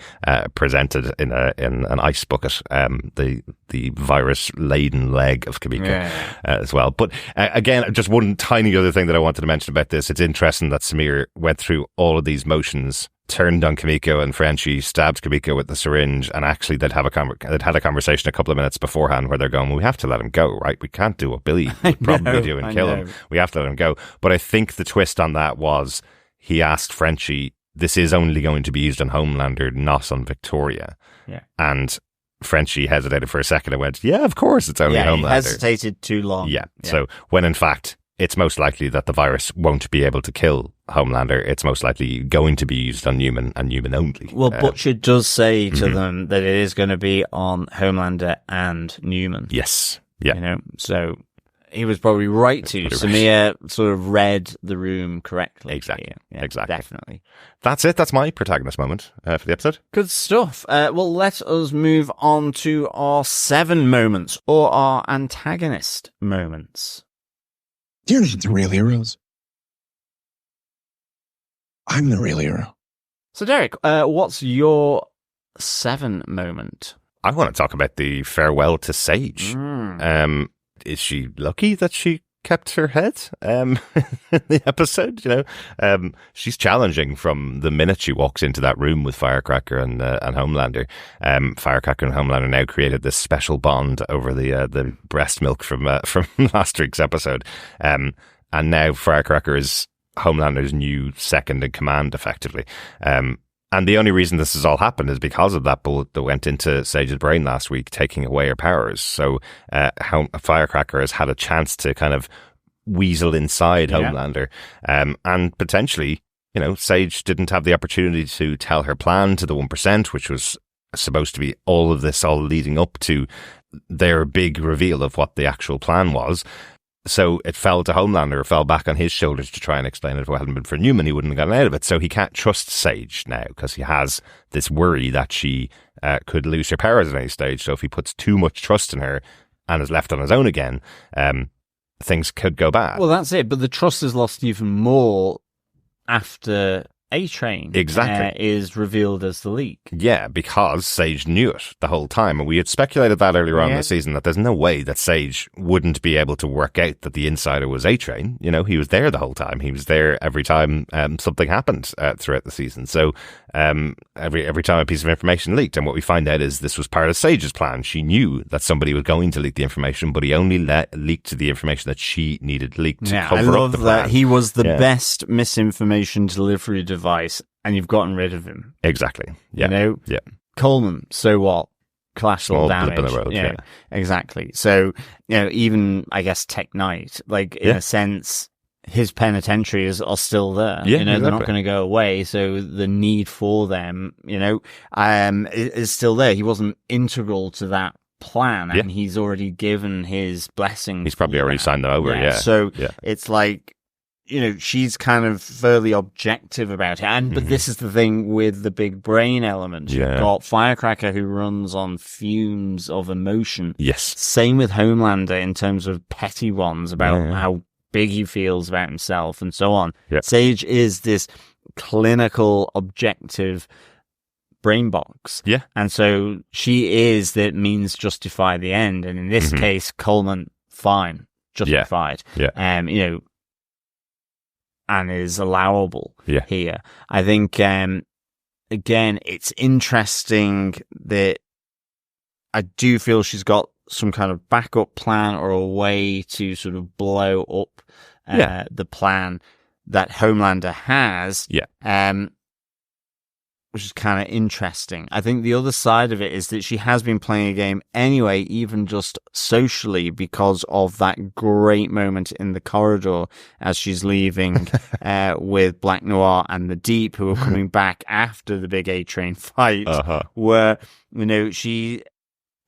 presented in an ice bucket, the virus-laden leg of Kimiko as well. But again, just one tiny other thing that I wanted to mention about this. It's interesting that Samir went through all of these motions, turned on Kimiko, and Frenchie stabbed Kimiko with the syringe, and actually they'd had a conversation a couple of minutes beforehand where they're going, well, we have to let him go, right? We can't do what Billy would probably do and kill him. We have to let him go. But I think the twist on that was he asked Frenchie, this is only going to be used on Homelander, not on Victoria. Yeah. And Frenchie hesitated for a second and went, yeah, of course it's only Homelander. He hesitated too long. Yeah. So when in fact it's most likely that the virus won't be able to kill Homelander. It's most likely going to be used on Newman and Newman only. Well, Butcher does say to them that it is going to be on Homelander and Newman. Yes. Yeah. So he was probably right to. Samir sort of read the room correctly. Exactly. Yeah, exactly. Definitely. That's it. That's my protagonist moment for the episode. Good stuff. Well, let us move on to our 7 moments, or our antagonist moments. You're not the real heroes. I'm the real hero. So, Derek, what's your 7 moment? I want to talk about the farewell to Sage. Is she lucky that she kept her head in the episode? She's challenging from the minute she walks into that room with Firecracker and Homelander. Firecracker and Homelander now created this special bond over the breast milk from last week's episode. And now Firecracker is Homelander's new second in command, effectively. And the only reason this has all happened is because of that bullet that went into Sage's brain last week, taking away her powers. So Firecracker has had a chance to kind of weasel inside Homelander. And potentially, Sage didn't have the opportunity to tell her plan to the 1%, which was supposed to be all of this, all leading up to their big reveal of what the actual plan was. So it fell to Homelander, fell back on his shoulders to try and explain it. If it hadn't been for Newman, he wouldn't have gotten out of it. So he can't trust Sage now because he has this worry that she could lose her powers at any stage. So if he puts too much trust in her and is left on his own again, things could go bad. Well, that's it. But the trust is lost even more after A-Train is revealed as the leak. Yeah, because Sage knew it the whole time. And we had speculated that earlier on in the season, that there's no way that Sage wouldn't be able to work out that the insider was A-Train. He was there the whole time. He was there every time something happened throughout the season. So every time a piece of information leaked. And what we find out is this was part of Sage's plan. She knew that somebody was going to leak the information, but he only leaked the information that she needed leaked to cover up the plan. That he was the best misinformation delivery device, and you've gotten rid of him. Exactly. Yeah. Coleman, so what? Collateral damage. Blip in the road, Exactly. So, even, I guess, Tech Knight, in a sense, his penitentiaries are still there. Yeah, they're not going to go away. So the need for them, is still there. He wasn't integral to that plan, and he's already given his blessing. He's probably already signed them over. So it's like, she's kind of fairly objective about it. But this is the thing with the big brain element. You've got Firecracker, who runs on fumes of emotion. Yes. Same with Homelander in terms of petty ones about how big he feels about himself and so on. Yeah. Sage is this clinical, objective brain box. Yeah. And so she is that means justify the end. And in this case, Coleman, fine, justified. Yeah. And is allowable here. I think, again, it's interesting that I do feel she's got some kind of backup plan or a way to sort of blow up the plan that Homelander has. Yeah. which is kind of interesting. I think the other side of it is that she has been playing a game anyway, even just socially, because of that great moment in the corridor as she's leaving with Black Noir and the Deep, who are coming back after the big A-Train fight, where, she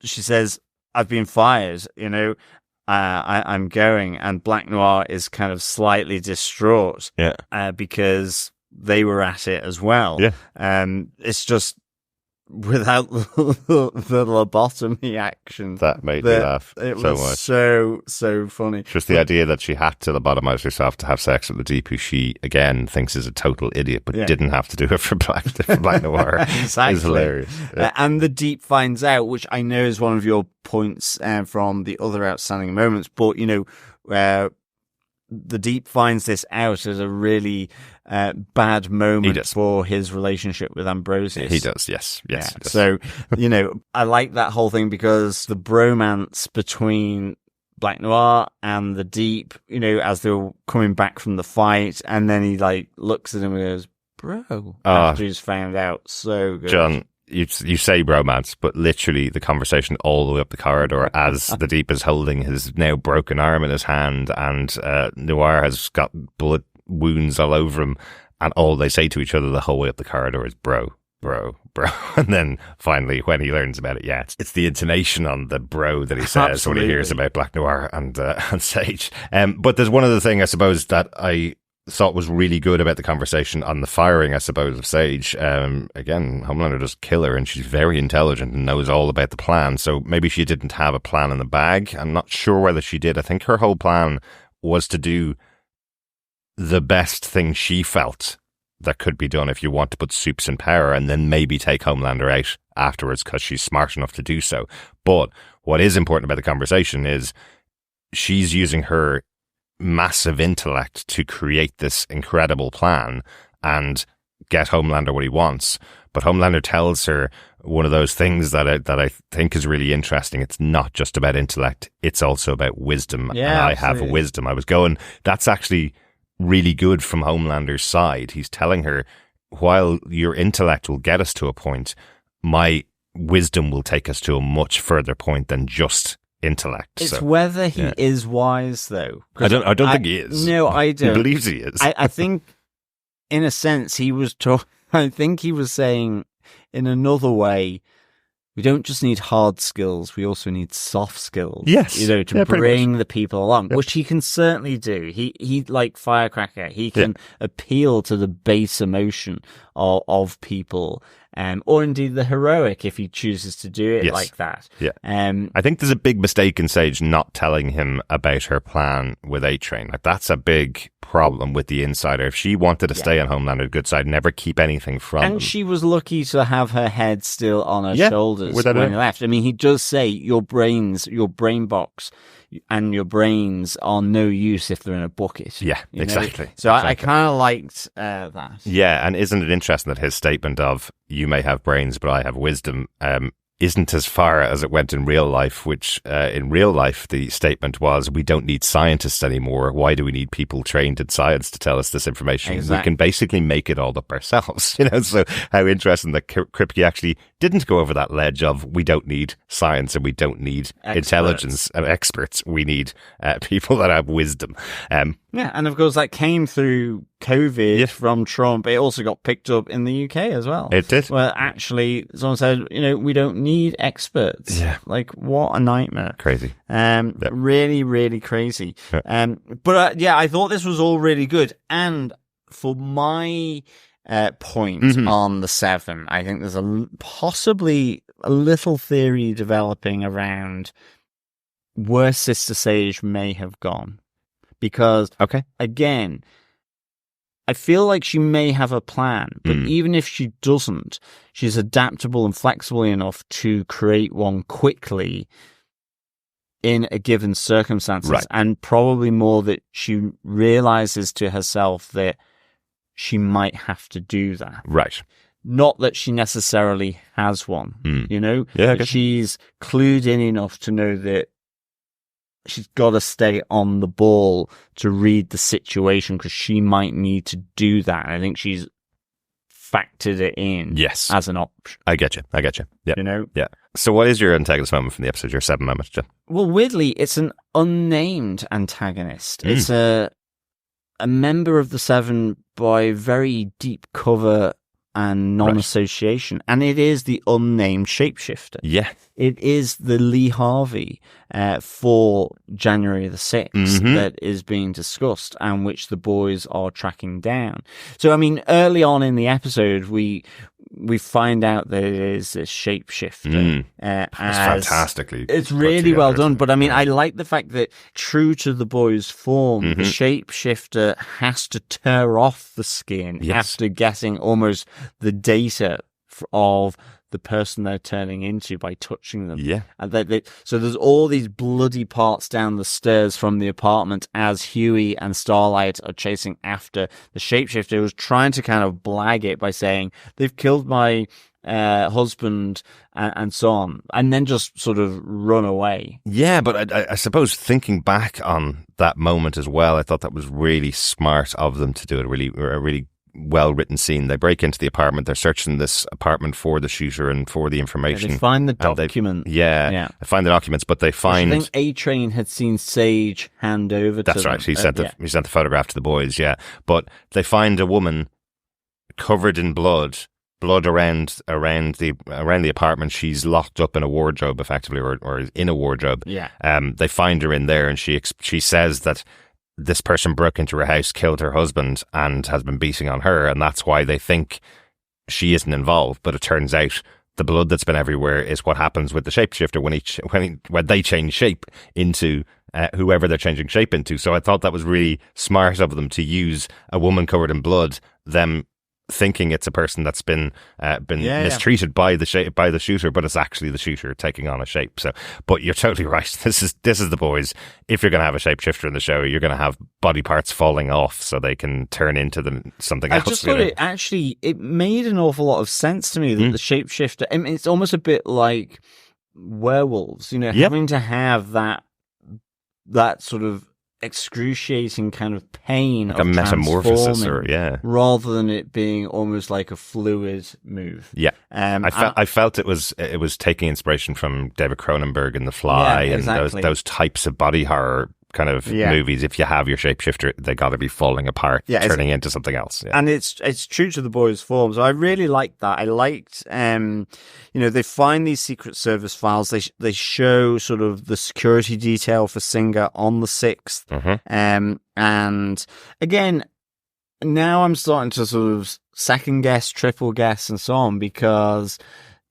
says, I've been fired, I'm going, and Black Noir is kind of slightly distraught because they were at it as well. It's just without the lobotomy action that made me laugh it so was much. so funny. Just the idea that she had to lobotomize herself to have sex with the Deep, who she again thinks is a total idiot, but didn't have to do it for Black Noir. Exactly. Is hilarious. And the Deep finds out, which I know is one of your points from the other outstanding moments, but the Deep finds this out as a really bad moment for his relationship with Ambrosius. He does, yes. He does. So, I like that whole thing because the bromance between Black Noir and the Deep, as they were coming back from the fight, and then he looks at him and goes, bro, after he's found out. So good. John, you say bromance, but literally the conversation all the way up the corridor as the Deep is holding his now broken arm in his hand, and Noir has got bullet wounds all over him, and all they say to each other the whole way up the corridor is bro. And then finally, when he learns about it, it's the intonation on the bro that he says when he hears about Black Noir and Sage. But there's one other thing, I suppose, that I thought was really good about the conversation on the firing, I suppose, of Sage. Again, Homelander does kill her, and she's very intelligent and knows all about the plan. So maybe she didn't have a plan in the bag. I'm not sure whether she did. I think her whole plan was to do the best thing she felt that could be done if you want to put Supes in power, and then maybe take Homelander out afterwards because she's smart enough to do so. But what is important about the conversation is she's using her massive intellect to create this incredible plan and get Homelander what he wants. But Homelander tells her one of those things that I think is really interesting. It's not just about intellect, it's also about wisdom. And I have wisdom. I was going, that's actually really good from Homelander's side. He's telling her, while your intellect will get us to a point, my wisdom will take us to a much further point than just intellect. It's whether he is wise, though. I don't think he is. No, I don't. He believes he is. I think, in a sense, I think he was saying, in another way, we don't just need hard skills, we also need soft skills. Yes. To bring the people along, which he can certainly do. He like Firecracker, he can appeal to the base emotion of people, or indeed the heroic if he chooses to do it like that. Yeah. I think there's a big mistake in Sage not telling him about her plan with A-Train. That's a big problem with the Insider. If she wanted to stay on Homelander's good side, never keep anything from him. And she was lucky to have her head still on her shoulders when he left. I mean, he does say your brain box and your brains are no use if they're in a bucket. Yeah, exactly. So I kind of liked that. Yeah, and isn't it interesting that his statement of, you may have brains, but I have wisdom, isn't as far as it went in real life, which in real life the statement was, we don't need scientists anymore. Why do we need people trained in science to tell us this information? Exactly. We can basically make it all up ourselves. So how interesting that Kripke actually didn't go over that ledge of, we don't need science and we don't need intelligence and experts. We need people that have wisdom. And of course that came through COVID from Trump. It also got picked up in the UK as well. It did. Well, actually, someone said, we don't need experts. Yeah. What a nightmare. Crazy. Really, really crazy. But I thought this was all really good. And for my point on the 7, I think there's possibly a little theory developing around where Sister Sage may have gone. Because, again, I feel like she may have a plan, but even if she doesn't, she's adaptable and flexible enough to create one quickly in a given circumstances. Right. And probably more that she realizes to herself that she might have to do that. Right. Not that she necessarily has one, Yeah, she's clued in enough to know that she's got to stay on the ball to read the situation because she might need to do that. And I think she's factored it in as an option. I get you. Yeah. You know? Yeah. So what is your antagonist moment from the episode, your 7 moment, John? Well, weirdly, it's an unnamed antagonist. It's a member of the Seven by very deep cover and non-association, and it is the unnamed shapeshifter. Yeah. It is the Lee Harvey for January the 6th that is being discussed and which the boys are tracking down. So, I mean, early on in the episode, we find out that it is a shapeshifter. It's fantastically. It's really well done. But I mean, I like the fact that true to the boys' form, the shapeshifter has to tear off the skin after getting almost the data of the person they're turning into by touching them. Yeah. And so there's all these bloody parts down the stairs from the apartment as Huey and Starlight are chasing after the shapeshifter, who's trying to kind of blag it by saying, they've killed my husband and so on, and then just sort of run away. Yeah, but I suppose thinking back on that moment as well, I thought that was really smart of them to do it. A really well-written scene. They break into the apartment. They're searching this apartment for the shooter and for the information. They find the document. They find the documents, but they find... I think A-Train had seen Sage hand over to them. That's right. He sent the photograph to the boys, but they find a woman covered in blood around the apartment. She's locked up in a wardrobe, effectively, or in a wardrobe. Yeah. They find her in there, and she says that this person broke into her house, killed her husband, and has been beating on her, and that's why they think she isn't involved. But it turns out the blood that's been everywhere is what happens with the shapeshifter when they change shape into whoever they're changing shape into. So I thought that was really smart of them to use a woman covered in blood, them thinking it's a person that's been mistreated by the shooter, but it's actually the shooter taking on a shape. So, but you're totally right. This is the boys. If you're going to have a shapeshifter in the show, you're going to have body parts falling off so they can turn into something else. I just thought it made an awful lot of sense to me that the shapeshifter. I mean, it's almost a bit like werewolves, having to have that sort of excruciating kind of pain, like of a metamorphosis, rather than it being almost like a fluid move. I felt it was taking inspiration from David Cronenberg in The Fly, and those types of body horror kind of movies. If you have your shapeshifter, they got to be falling apart, turning into something else. And it's true to the boys' form. So I really liked that. I liked, they find these Secret Service files. They show sort of the security detail for Singer on the 6th. And again, now I'm starting to sort of second guess, triple guess, and so on, because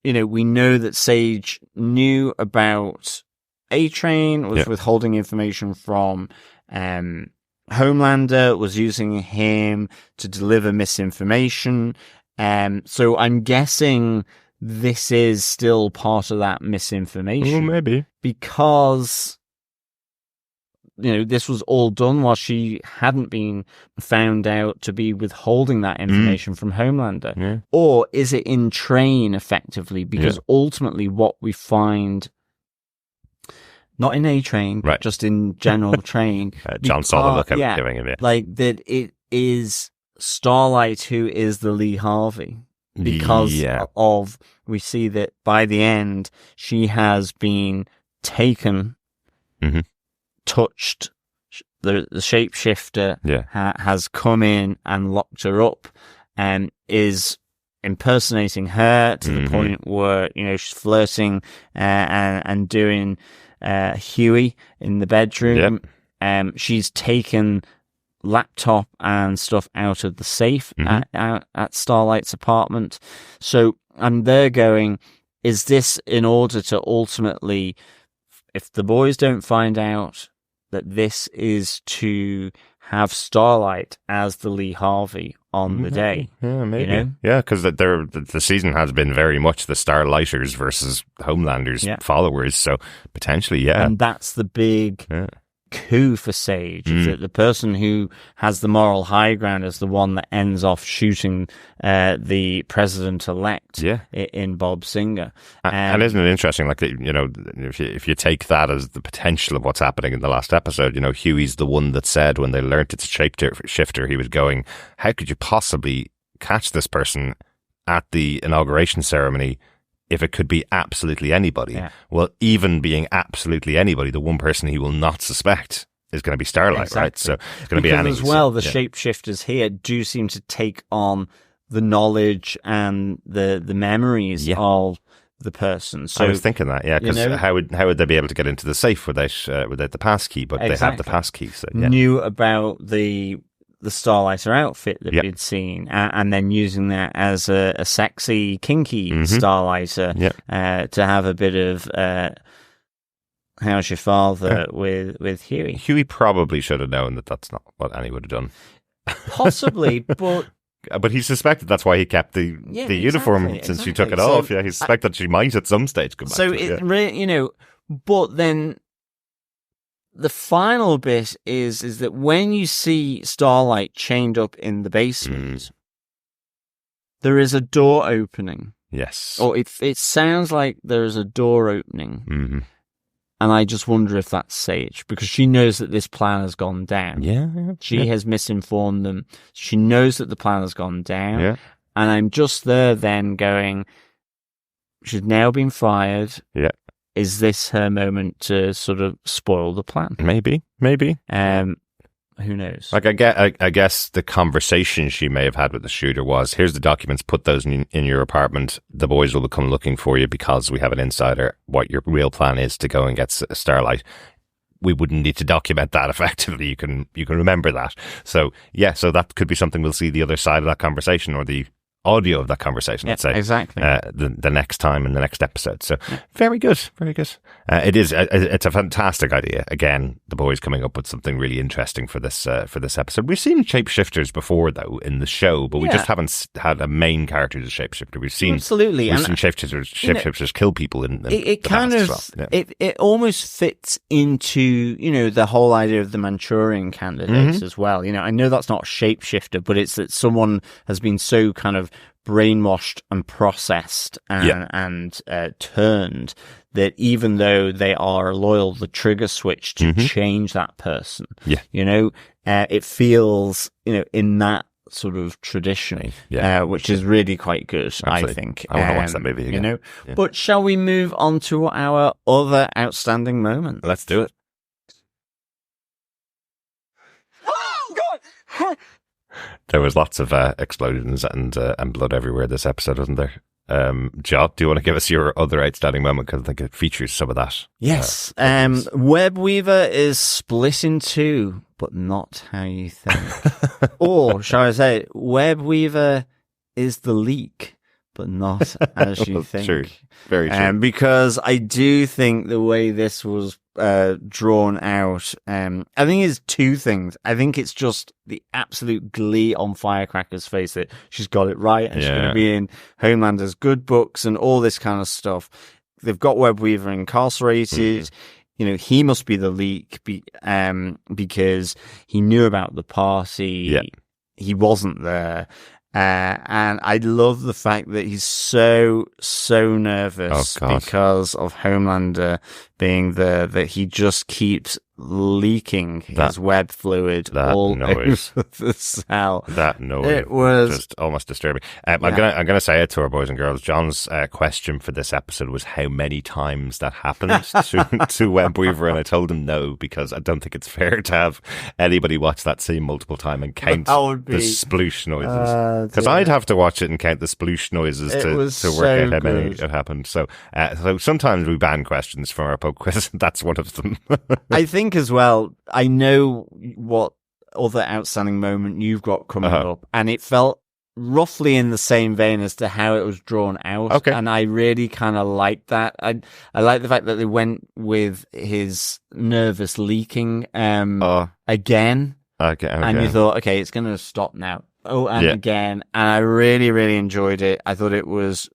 we know that Sage knew about A-Train, was withholding information from Homelander, was using him to deliver misinformation. So I'm guessing this is still part of that misinformation. Oh, maybe. Because, this was all done while she hadn't been found out to be withholding that information from Homelander. Yeah. Or is it in Train, effectively? Because ultimately what we find... Not in A-Train, right, just in general Train. John saw the look at doing it. Like that it is Starlight who is the Lee Harvey. Because of, we see that by the end, she has been taken, touched, the shapeshifter has come in and locked her up and is impersonating her to the point where, she's flirting and doing... Huey in the bedroom. She's taken laptop and stuff out of the safe at Starlight's apartment. So I'm there going, is this in order to ultimately, if the boys don't find out that this is to have Starlight as the Lee Harvey on the day. Yeah, maybe. Yeah, because the season has been very much the Starlighters versus Homelanders followers, so potentially, And that's the big coup for Sage, is that the person who has the moral high ground is the one that ends off shooting the president-elect in Bob Singer. And isn't it interesting, like, if you take that as the potential of what's happening in the last episode, Huey's the one that said when they learned it's a shapeshifter, he was going, how could you possibly catch this person at the inauguration ceremony if it could be absolutely anybody. Yeah. Well, even being absolutely anybody, the one person he will not suspect is going to be Starlight, exactly. Right? So it's going to be Annie. As well, the shapeshifters here do seem to take on the knowledge and the memories of the person. So I was thinking that, because how would they be able to get into the safe without the passkey? But they have the passkey. So, knew about the Starlighter outfit that we'd seen, and then using that as a sexy, kinky Starlighter to have a bit of how's your father with Huey. Huey probably should have known that that's not what Annie would have done. Possibly, but he suspected that's why he kept the uniform since she took it off. Yeah, he suspected she might at some stage come back. So to but then the final bit is that when you see Starlight chained up in the basement, there is a door opening. Yes. Or it sounds like there is a door opening. Mm-hmm. And I just wonder if that's Sage, because she knows that this plan has gone down. Yeah. She has misinformed them. She knows that the plan has gone down. Yeah. And I'm just there then going, she's now been fired. Yeah. Is this her moment to sort of spoil the plan? Maybe. Who knows? Like I guess the conversation she may have had with the shooter was, here's the documents, put those in your apartment. The boys will come looking for you because we have an insider. What your real plan is to go and get Starlight. We wouldn't need to document that effectively. You can remember that. So that could be something we'll see the other side of that conversation, or the audio of that conversation, let's say. Exactly. The next time in the next episode. So very good. It's a fantastic idea. Again, the boys coming up with something really interesting for this episode. We've seen shapeshifters before, though, in the show, but we just haven't had a main character as a shapeshifter. We've seen shapeshifters kill people in it kind of well. It almost fits into the whole idea of the Manchurian candidates as well. I know that's not a shapeshifter, but it's that someone has been so kind of brainwashed and processed and turned that even though they are loyal, the trigger switch to change that person. It feels in that sort of tradition, which is really quite good. Absolutely. I think I want to watch that movie again. But shall we move on to our other outstanding moment? Let's do it. Oh God! There was lots of explosions and blood everywhere this episode, wasn't there? John, do you want to give us your other outstanding moment? Because I think it features some of that. Yes. Webweaver is split in two, but not how you think. Or, shall I say, Webweaver is the leak, but not as you think. True. Very true. Because I do think the way this was drawn out, I think it's two things. I think it's just the absolute glee on Firecracker's face that she's got it right and she's going to be in Homelander's good books and all this kind of stuff. They've got Webweaver incarcerated. He must be the leak because he knew about the party. He wasn't there. And I love the fact that he's so nervous because of Homelander being there that he just keeps leaking his web fluid all over the cell. That noise. It was just almost disturbing. I'm gonna say it to our boys and girls. John's question for this episode was how many times that happened to Webweaver, and I told him no, because I don't think it's fair to have anybody watch that scene multiple times and count the sploosh noises. Because I'd have to watch it and count the sploosh noises to work out how many it happened. So sometimes we ban questions from our pub quiz. That's one of them. I think as well, I know what other outstanding moment you've got coming up, and it felt roughly in the same vein as to how it was drawn out. And I really kind of like that. I like the fact that they went with his nervous leaking again. Okay. And you thought, okay, it's going to stop now. Again. And I really, really enjoyed it. I thought it was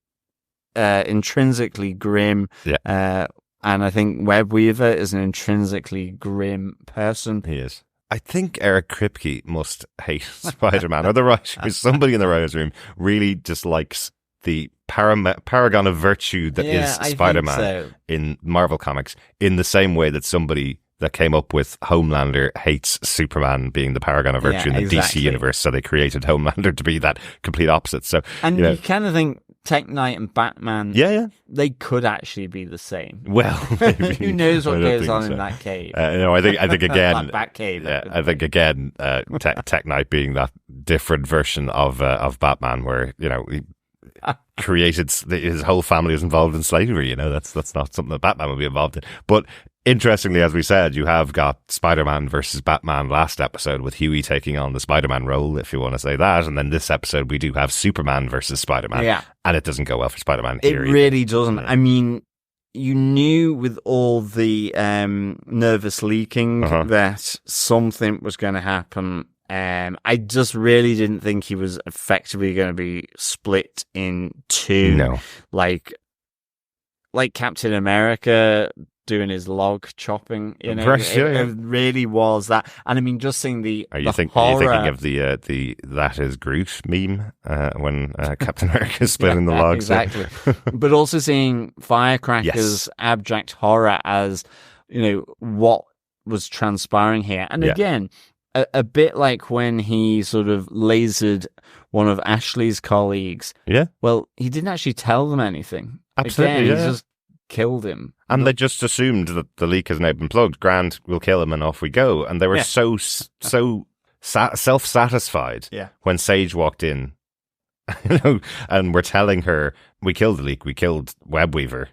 intrinsically grim. And I think Webweaver is an intrinsically grim person. He is. I think Eric Kripke must hate Spider-Man, or the writer, somebody in the writer's room really dislikes the paragon of virtue that is Spider-Man in Marvel Comics, in the same way that somebody that came up with Homelander hates Superman being the paragon of virtue in the DC universe, so they created Homelander to be that complete opposite. So, and you kind of think Tech Knight and Batman, they could actually be the same. Well, maybe. Who knows what goes on in that cave? I think again, that Batcave. Yeah, I think again, Tech Knight being that different version of Batman, where he created his whole family was involved in slavery. That's not something that Batman would be involved in. But interestingly, as we said, you have got Spider-Man versus Batman last episode with Huey taking on the Spider-Man role, if you want to say that. And then this episode, we do have Superman versus Spider-Man. Yeah. And it doesn't go well for Spider-Man. It really doesn't. I mean, you knew with all the nervous leaking that something was going to happen. I just really didn't think he was effectively going to be split in two. No. Like Captain America doing his log chopping, it really was that. And I mean, just seeing are you thinking of the that is Groot meme when Captain America is splitting the logs? Exactly. But also seeing Firecracker's abject horror as, what was transpiring here. And again, a bit like when he sort of lasered one of Ashley's colleagues. Yeah. Well, he didn't actually tell them anything. Absolutely, Again, he just killed him. And they just assumed that the leak has now been plugged. Grand, we'll kill him and off we go. And they were so self-satisfied when Sage walked in, and we're telling her, we killed the leak, we killed Webweaver.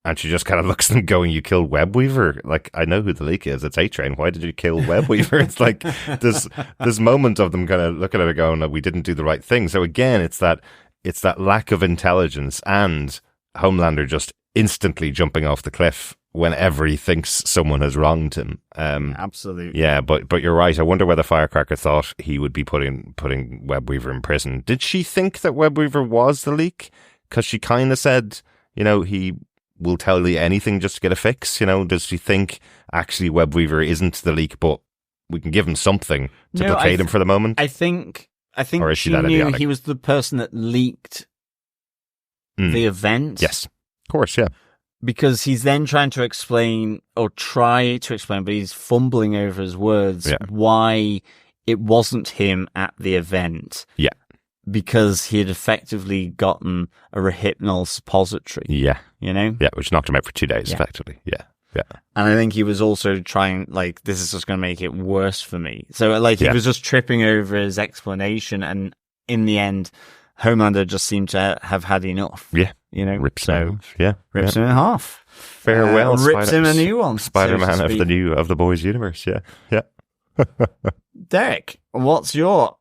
And she just kind of looks at them going, you killed Webweaver? Like, I know who the leak is. It's A-Train. Why did you kill Webweaver? It's like this moment of them kind of looking at it going, no, we didn't do the right thing. So again, it's that lack of intelligence and Homelander just instantly jumping off the cliff whenever he thinks someone has wronged him. Absolutely. Yeah, but you're right. I wonder whether Firecracker thought he would be putting Webweaver in prison. Did she think that Webweaver was the leak? Because she kind of said, he will tell you anything just to get a fix. Does she think actually Webweaver isn't the leak, but we can give him something to placate him for the moment? I think or is she knew idiotic? He was the person that leaked the event. Yes. Of course, yeah. Because he's then trying to explain, but he's fumbling over his words, why it wasn't him at the event. Yeah. Because he had effectively gotten a Rohypnol suppository. Yeah. Yeah, which knocked him out for 2 days, effectively. Yeah. Yeah. And I think he was also trying, this is just going to make it worse for me. So, he was just tripping over his explanation, and in the end, Homelander just seemed to have had enough. Yeah. Rips him in half. Farewell, rips him a new one. Spider-Man of the boys' universe. Yeah. Yeah. Derek, what's your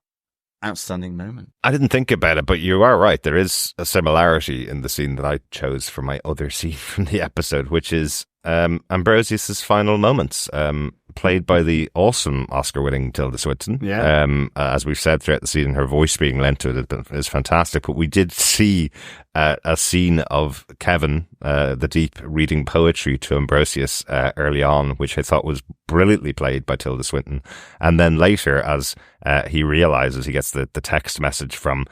outstanding moment? I didn't think about it, but you are right. There is a similarity in the scene that I chose for my other scene from the episode, which is Ambrosius's final moments, played by the awesome Oscar-winning Tilda Swinton. Yeah. As we've said throughout the season, her voice being lent to it is fantastic. But we did see a scene of Kevin, the Deep, reading poetry to Ambrosius early on, which I thought was brilliantly played by Tilda Swinton. And then later, as he realizes, he gets the text message from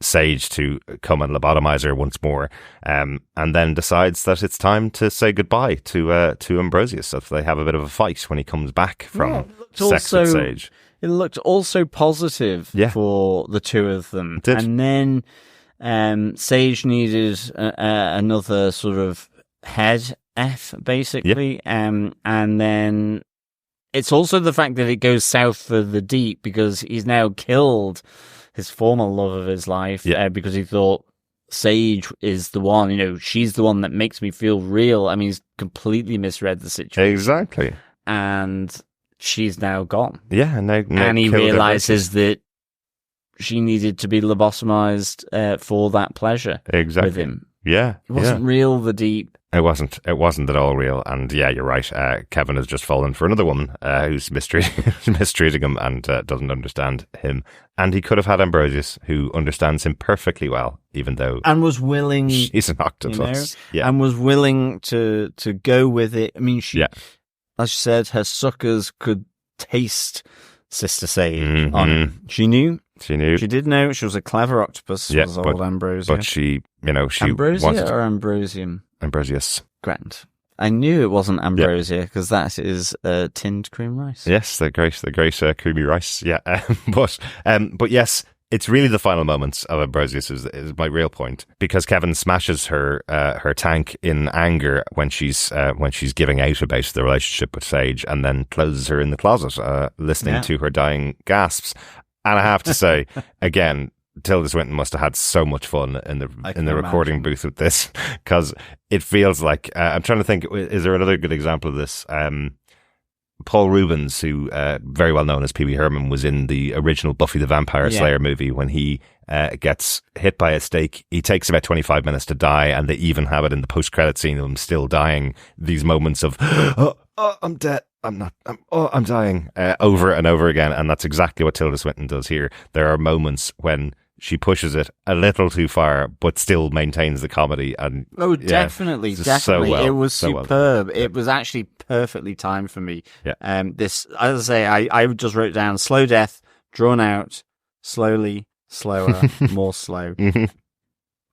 Sage to come and lobotomize her once more, and then decides that it's time to say goodbye to Ambrosius. So they have a bit of a fight when he comes back from sex with Sage. It looked also positive for the two of them. It did. And then Sage needed another sort of head F, basically. And then it's also the fact that it goes south for the Deep, because he's now killed his former love of his life, because he thought Sage is the one, she's the one that makes me feel real. I mean, he's completely misread the situation. Exactly. And she's now gone. Yeah. And he realizes that she needed to be lobotomized for that pleasure with him. Yeah. It wasn't real, the Deep. It wasn't at all real. And yeah, you're right. Kevin has just fallen for another woman who's mistreating him and doesn't understand him. And he could have had Ambrosius, who understands him perfectly well, even though... And was willing... He's an octopus. And was willing to go with it. I mean, she, as she said, her suckers could taste Sister Sage on it. She knew. She did know. She was a clever octopus, was old Ambrosia. But she, Ambrosia or Ambrosium? Ambrosius. Grand. I knew it wasn't ambrosia because that is tinned cream rice. Yes, the great creamy rice. Yeah, but yes, it's really the final moments of Ambrosius is my real point, because Kevin smashes her tank in anger when she's giving out about the relationship with Sage, and then closes her in the closet, listening to her dying gasps. And I have to say, again, Tilda Swinton must have had so much fun in the recording booth with this, because it feels like I'm trying to think. Is there another good example of this? Paul Rubens, who very well known as Pee Wee Herman, was in the original Buffy the Vampire Slayer movie. When he gets hit by a stake, he takes about 25 minutes to die, and they even have it in the post-credit scene of him still dying. These moments of oh, I'm dead. I'm dying over and over again, and that's exactly what Tilda Swinton does here. There are moments when she pushes it a little too far, but still maintains the comedy. And definitely. So well, it was superb. Well. It was actually perfectly timed for me. Yeah. This, as I say, I just wrote down slow death, drawn out, slowly, slower, more slow.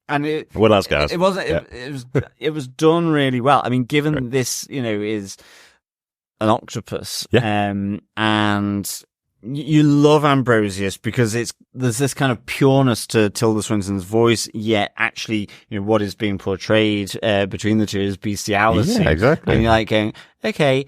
And what else, guys? It was done really well. I mean, given this, is an octopus, and you love Ambrosius because there's this kind of pureness to Tilda Swinton's voice, yet actually, what is being portrayed between the two is bestiality. Yeah, exactly. And you're like going, okay,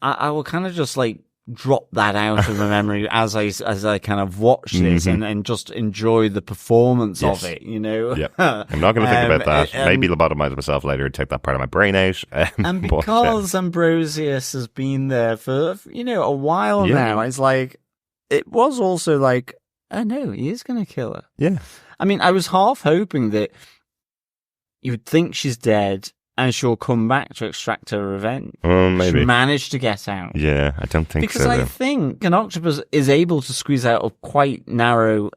I will kind of just like drop that out of my memory as I kind of watch this and just enjoy the performance of it, Yeah. I'm not going to think about that. Maybe lobotomize myself later and take that part of my brain out. And because Ambrosius has been there for, a while now, it's like, it was also like, oh no, he is going to kill her. Yeah. I mean, I was half hoping that you would think she's dead and she'll come back to extract her revenge. Maybe. She managed to get out. Yeah, I don't think because so. Because I think an octopus is able to squeeze out of quite narrow,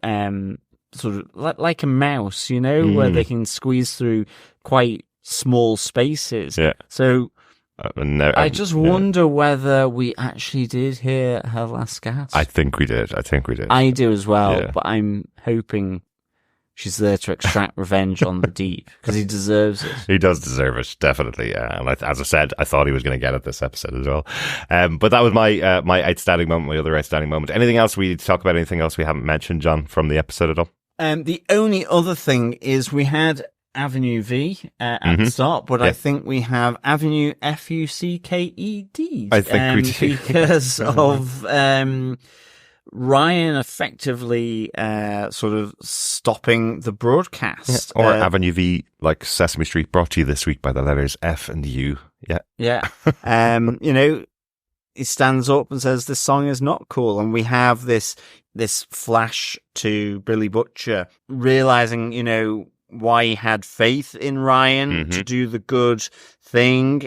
sort of like a mouse, where they can squeeze through quite small spaces. Yeah. So I just wonder whether we actually did hear her last gasp. I think we did. I do as well, but I'm hoping she's there to extract revenge on the Deep, because he deserves it. He does deserve it, definitely. And as I said, I thought he was going to get it this episode as well. But that was my outstanding moment, my other outstanding moment. Anything else we talk about? Anything else we haven't mentioned, John, from the episode at all? The only other thing is we had Avenue V at the start, but I think we have Avenue Fucked. I think we do. Because of Ryan effectively sort of stopping the broadcast. Or Avenue V, like Sesame Street, brought to you this week by the letters F and U. Yeah. He stands up and says, this song is not cool. And we have this flash to Billy Butcher realizing, why he had faith in Ryan to do the good thing,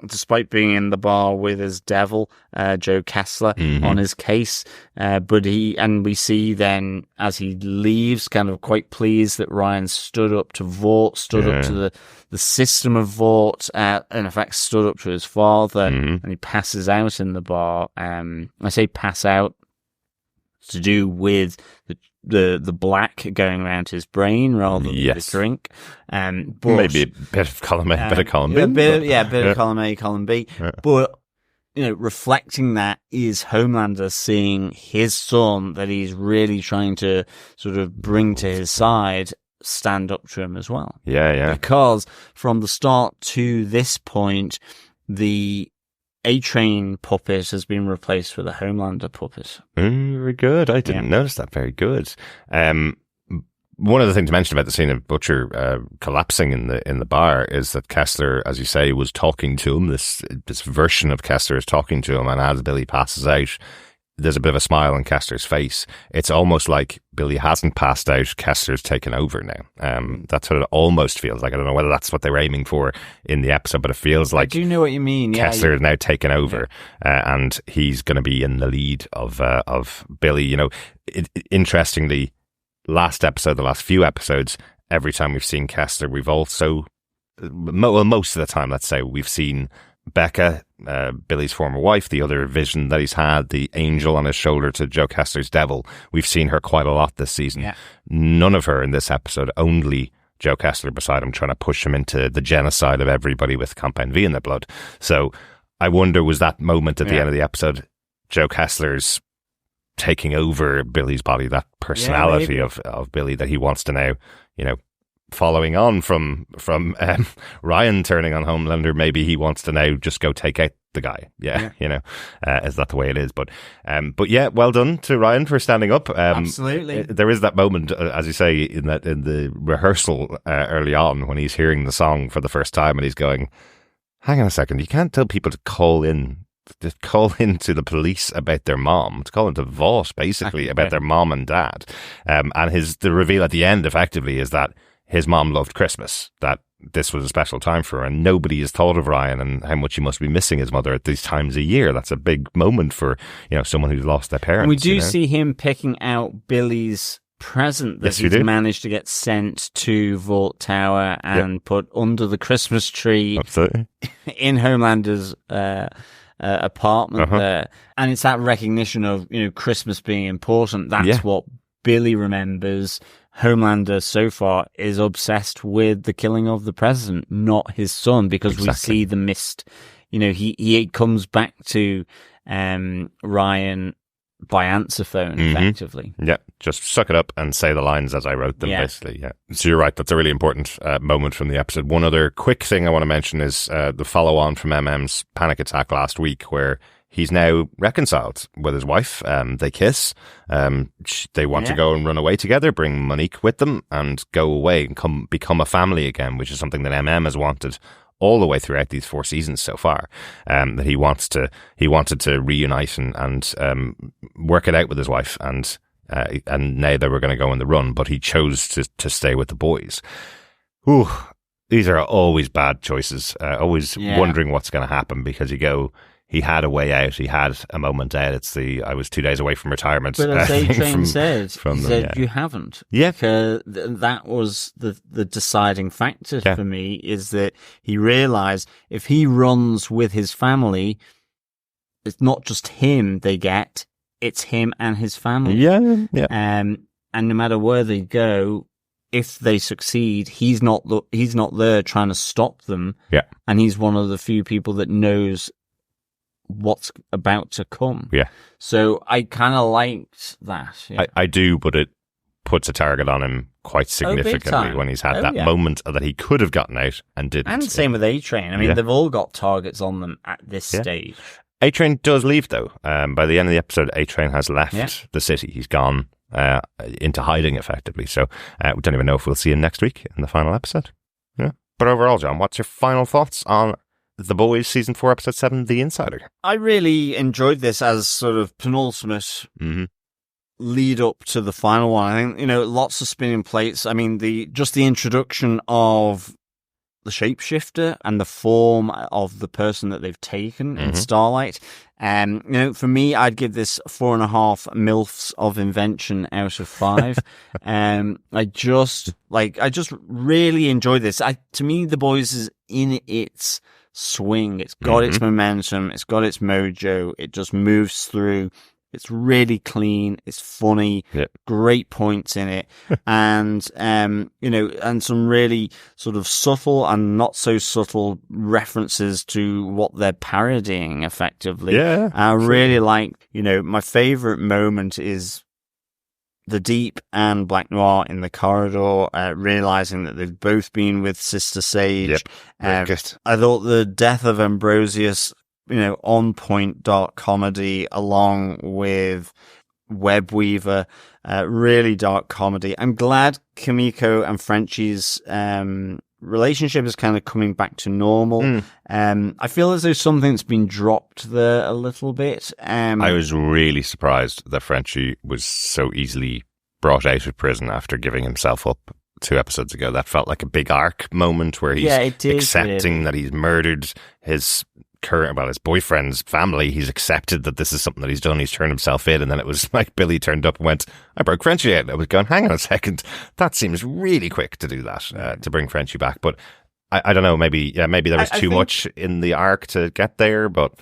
despite being in the bar with his devil, Joe Kessler, on his case. But we see then as he leaves, kind of quite pleased that Ryan stood up to Vought, stood up to the system of Vought, and in fact stood up to his father, and he passes out in the bar. I say pass out to do with the black going around his brain rather than the drink. But maybe a bit of column A, bit of column B. A bit of column A, column B. Yeah. But, reflecting that is Homelander seeing his son that he's really trying to sort of bring to his side stand up to him as well. Yeah. Because from the start to this point, the A-Train puppet has been replaced with a Homelander puppet. Very good. I didn't notice that. Very good. One of the things mentioned about the scene of Butcher collapsing in the bar is that Kessler, as you say, was talking to him. This version of Kessler is talking to him, and as Billy passes out, there's a bit of a smile on Kessler's face. It's almost like Billy hasn't passed out, Kessler's taken over now. That's what it almost feels like. I don't know whether that's what they were aiming for in the episode, but it feels like... I do know what you mean. Kessler is now taken over, and he's going to be in the lead of Billy. Interestingly, last episode, the last few episodes, every time we've seen Kessler, we've also... most of the time, let's say, we've seen Becca, Billy's former wife, the other vision that he's had, the angel on his shoulder to Joe Kessler's devil. We've seen her quite a lot this season. Yeah. None of her in this episode, only Joe Kessler beside him trying to push him into the genocide of everybody with Compound V in their blood. So I wonder, was that moment at the end of the episode Joe Kessler's taking over Billy's body, that personality of Billy that he wants to now, following on from Ryan turning on Homelander, maybe he wants to now just go take out the guy. Is that the way it is? But yeah, well done to Ryan for standing up. Absolutely. There is that moment, as you say, in the rehearsal early on when he's hearing the song for the first time and he's going, hang on a second, you can't tell people to call into the police about their mom, to call into Vought basically about their mom and dad. And the reveal at the end effectively is that his mom loved Christmas, that this was a special time for her, and nobody has thought of Ryan and how much he must be missing his mother at these times a year. That's a big moment for someone who's lost their parents. And we do see him picking out Billy's present that he's managed to get sent to Vought Tower and put under the Christmas tree. Absolutely. In Homelander's apartment there. And it's that recognition of, Christmas being important. That's what Billy remembers. Homelander so far is obsessed with the killing of the president, not his son, because we see the missed, he comes back to Ryan by answer phone, effectively. Yeah, just suck it up and say the lines as I wrote them, basically. Yeah. So you're right, that's a really important moment from the episode. One other quick thing I want to mention is the follow-on from MM's panic attack last week, where he's now reconciled with his wife. They kiss. They want to go and run away together, bring Monique with them, and go away and become a family again, which is something that MM has wanted all the way throughout these 4 seasons so far. That he wanted to reunite and work it out with his wife, and now they were going to go on the run, but he chose to stay with the boys. Ooh, these are always bad choices. Always wondering what's going to happen, because he had a way out. He had a moment out. I was 2 days away from retirement. But as A-Train said, you haven't. Yeah. Because that was the deciding factor for me, is that he realized if he runs with his family, it's not just him they get, it's him and his family. Yeah. And no matter where they go, if they succeed, he's not there trying to stop them. Yeah. And he's one of the few people that knows what's about to come. Yeah. So I kind of liked that. Yeah. I do, but it puts a target on him quite significantly when he's had that moment that he could have gotten out and didn't. And same with A-Train. I mean, they've all got targets on them at this stage. A-Train does leave, though. By the end of the episode, A-Train has left the city. He's gone into hiding, effectively. So we don't even know if we'll see him next week in the final episode. Yeah. But overall, John, what's your final thoughts on The Boys Season 4, Episode 7, The Insider? I really enjoyed this as sort of penultimate lead up to the final one. I think, lots of spinning plates. I mean, the introduction of the shapeshifter and the form of the person that they've taken in Starlight. For me, I'd give this 4.5 MILFs of invention out of 5. I just really enjoyed this. To me, The Boys is in its swing. It's got its momentum. It's got its mojo. It just moves through. It's really clean. It's funny. Great points in it. And, and some really sort of subtle and not so subtle references to what they're parodying effectively. Yeah. I really like, my favorite moment is the Deep and Black Noir in the corridor, realizing that they've both been with Sister Sage. I thought the death of Ambrosius, on point dark comedy, along with Webweaver, really dark comedy. I'm glad Kimiko and Frenchie's relationship is kind of coming back to normal. I feel as though something's been dropped there a little bit. I was really surprised that Frenchie was so easily brought out of prison after giving himself up 2 episodes ago. That felt like a big arc moment where he's accepting that he's murdered his his boyfriend's family. He's accepted that this is something that he's done. He's turned himself in, and then it was like Billy turned up and went, I broke Frenchie out. I was going, hang on a second, that seems really quick to do that, to bring Frenchie back. But I don't know, maybe there was too much in the arc to get there, but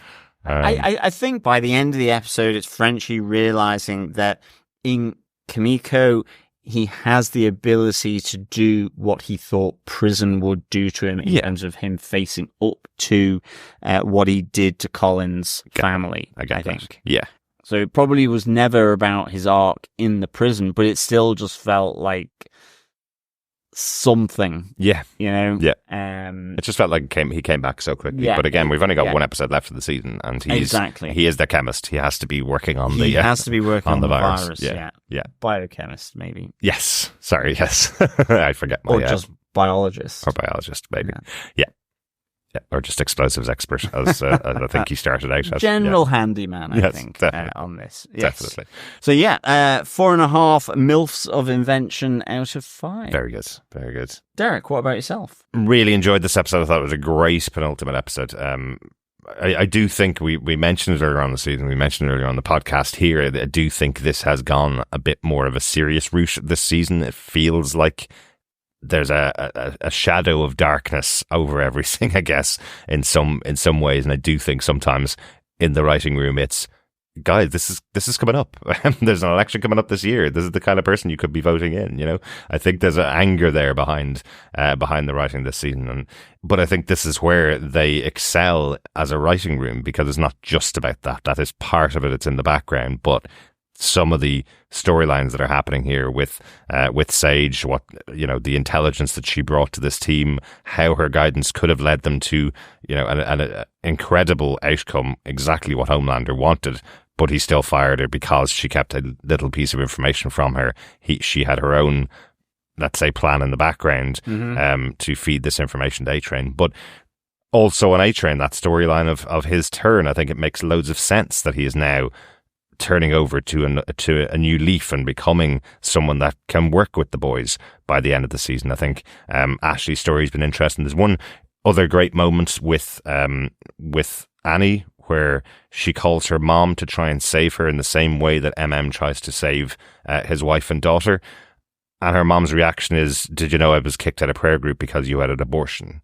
I think by the end of the episode, it's Frenchie realizing that in Kimiko he has the ability to do what he thought prison would do to him in terms of him facing up to what he did to Colin's family, I think. Yeah. So it probably was never about his arc in the prison, but it still just felt like something. Yeah. You know? Yeah. It just felt like he came back so quickly. Yeah, but again, we've only got one episode left of the season, and he is the chemist. He has to be working on the virus. Yeah. Biochemist, maybe. Yes. Sorry, yes. I forget my... Or just biologist. Or biologist, maybe. Yeah. Yeah, or just explosives expert, as I think he started out as. General handyman, I think, on this. Yes. Definitely. So, 4.5 MILFs of invention out of 5. Very good. Very good. Derek, what about yourself? Really enjoyed this episode. I thought it was a great penultimate episode. I do think we mentioned it earlier on the season. We mentioned it earlier on the podcast here. I do think this has gone a bit more of a serious route this season. It feels like there's a shadow of darkness over everything, I guess, in some ways. And I do think sometimes in the writing room, it's, guys, this is coming up. There's an election coming up this year. This is the kind of person you could be voting in, you know? I think there's an anger there behind the writing this season. But I think this is where they excel as a writing room, because it's not just about that. That is part of it. It's in the background, but some of the storylines that are happening here with Sage, what, you know, the intelligence that she brought to this team, how her guidance could have led them to, you know, an incredible outcome, exactly what Homelander wanted, but he still fired her because she kept a little piece of information from her. She had her own, let's say, plan in the background to feed this information to A-Train, but also on A-Train, that storyline of his turn, I think it makes loads of sense that he is now turning over to a new leaf and becoming someone that can work with the boys by the end of the season. I think Ashley's story has been interesting. There's one other great moment with Annie, where she calls her mom to try and save her in the same way that MM tries to save his wife and daughter. And her mom's reaction is, "Did you know I was kicked out of prayer group because you had an abortion?"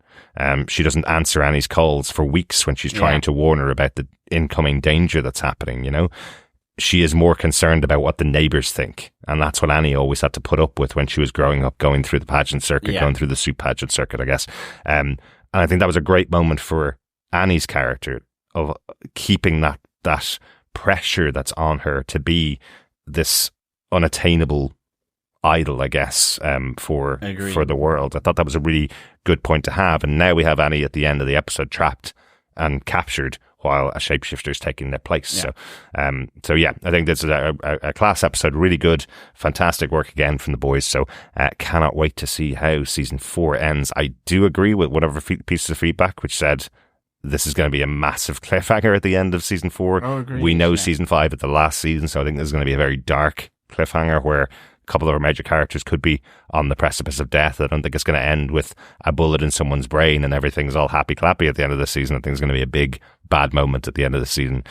She doesn't answer Annie's calls for weeks when she's trying to warn her about the incoming danger that's happening, you know? She is more concerned about what the neighbours think. And that's what Annie always had to put up with when she was growing up, going through the pageant circuit, going through the soup pageant circuit, I guess. And I think that was a great moment for Annie's character, of keeping that pressure that's on her to be this unattainable idol, I guess, for the world. I thought that was a really good point to have. And now we have Annie at the end of the episode trapped and captured while a shapeshifter is taking their place. I think this is a class episode, really good, fantastic work again from the boys. So cannot wait to see how season 4 ends. I do agree with whatever pieces of feedback which said this is going to be a massive cliffhanger at the end of season 4. We know season 5 at the last season, so I think this is going to be a very dark cliffhanger where a couple of our major characters could be on the precipice of death. I don't think it's going to end with a bullet in someone's brain and everything's all happy clappy at the end of the season. I think it's going to be a big bad moment at the end of the season,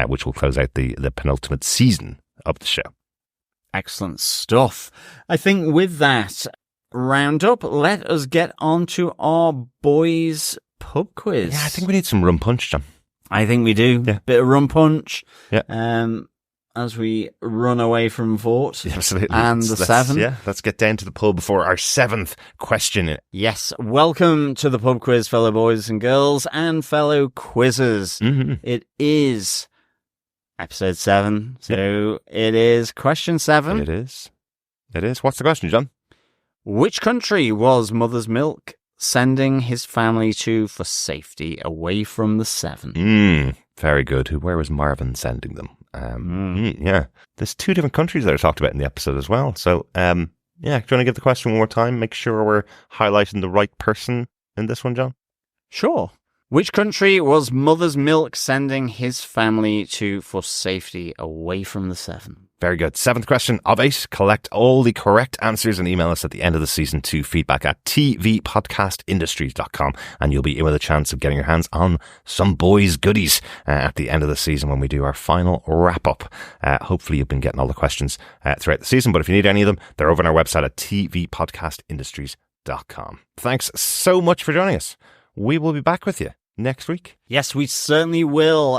which will close out the penultimate season of the show. Excellent stuff. I think with that roundup, let us get on to our boys' pub quiz. Yeah, I think we need some rum punch, John. I think we do. Yeah. Bit of rum punch. Yeah. As we run away from Vought. Absolutely. And the 7. Yeah, let's get down to the pub for our 7th question. Yes, welcome to the pub quiz, fellow boys and girls and fellow quizzers. Mm-hmm. It is episode 7, so it is question 7. It is. What's the question, John? Which country was Mother's Milk sending his family to for safety away from the 7? Very good. Where was Marvin sending them? Yeah. There's 2 different countries that are talked about in the episode as well. So, do you want to give the question one more time? Make sure we're highlighting the right person in this one, John? Sure. Which country was Mother's Milk sending his family to for safety away from the 7? Very good. 7th question of 8. Collect all the correct answers and email us at the end of the season to feedback@tvpodcastindustries.com, and you'll be in with a chance of getting your hands on some boys' goodies at the end of the season when we do our final wrap-up. Hopefully you've been getting all the questions throughout the season, but if you need any of them, they're over on our website at tvpodcastindustries.com. Thanks so much for joining us. We will be back with you next week. Yes, we certainly will,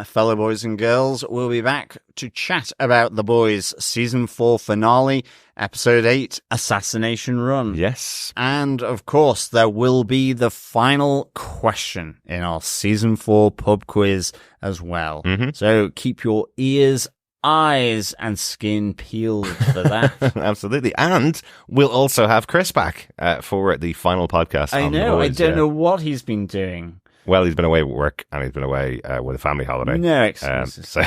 fellow boys and girls. We'll be back to chat about The Boys Season 4 finale, Episode 8, Assassination Run. Yes. And, of course, there will be the final question in our Season 4 pub quiz as well. Mm-hmm. So keep your ears, eyes, and skin peeled for that. Absolutely. And we'll also have Chris back for the final podcast. I on know. The I Boys, don't know what he's been doing. Well, he's been away with work and he's been away with a family holiday. No excuses.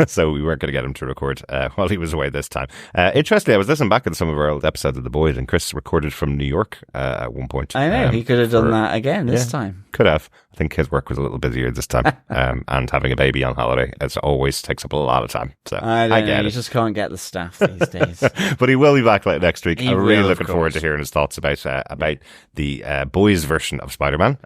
So we weren't going to get him to record while he was away this time. Interestingly, I was listening back at some of our old episodes of The Boys, and Chris recorded from New York at one point. I know. He could have done that again this time. Could have. I think his work was a little busier this time. And having a baby on holiday, it always takes up a lot of time. So I get it. You just can't get the staff these days. But he will be back next week. I'm really looking forward to course. hearing his thoughts about the Boys version of Spider-Man.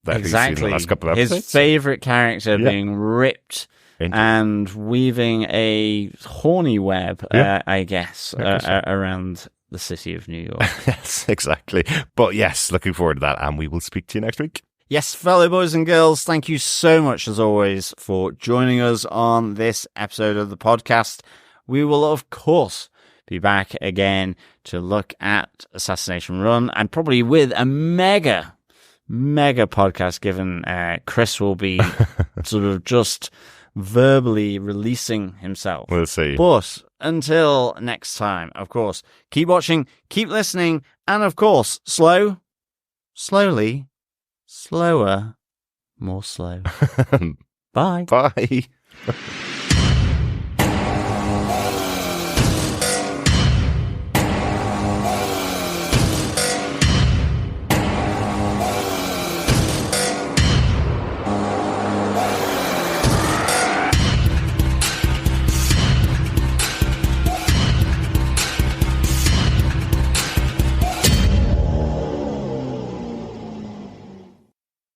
That Exactly. We've seen the last couple of episodes. His favourite character being ripped and weaving a horny web, I guess, around the city of New York. Yes, exactly. But yes, looking forward to that, and we will speak to you next week. Yes, fellow boys and girls, thank you so much, as always, for joining us on this episode of the podcast. We will, of course, be back again to look at Assassination Run, and probably with a mega podcast, given Chris will be sort of just verbally releasing himself. We'll see. But until next time, of course, keep watching, keep listening, and of course, slowly, slower, more slow. Bye. Bye.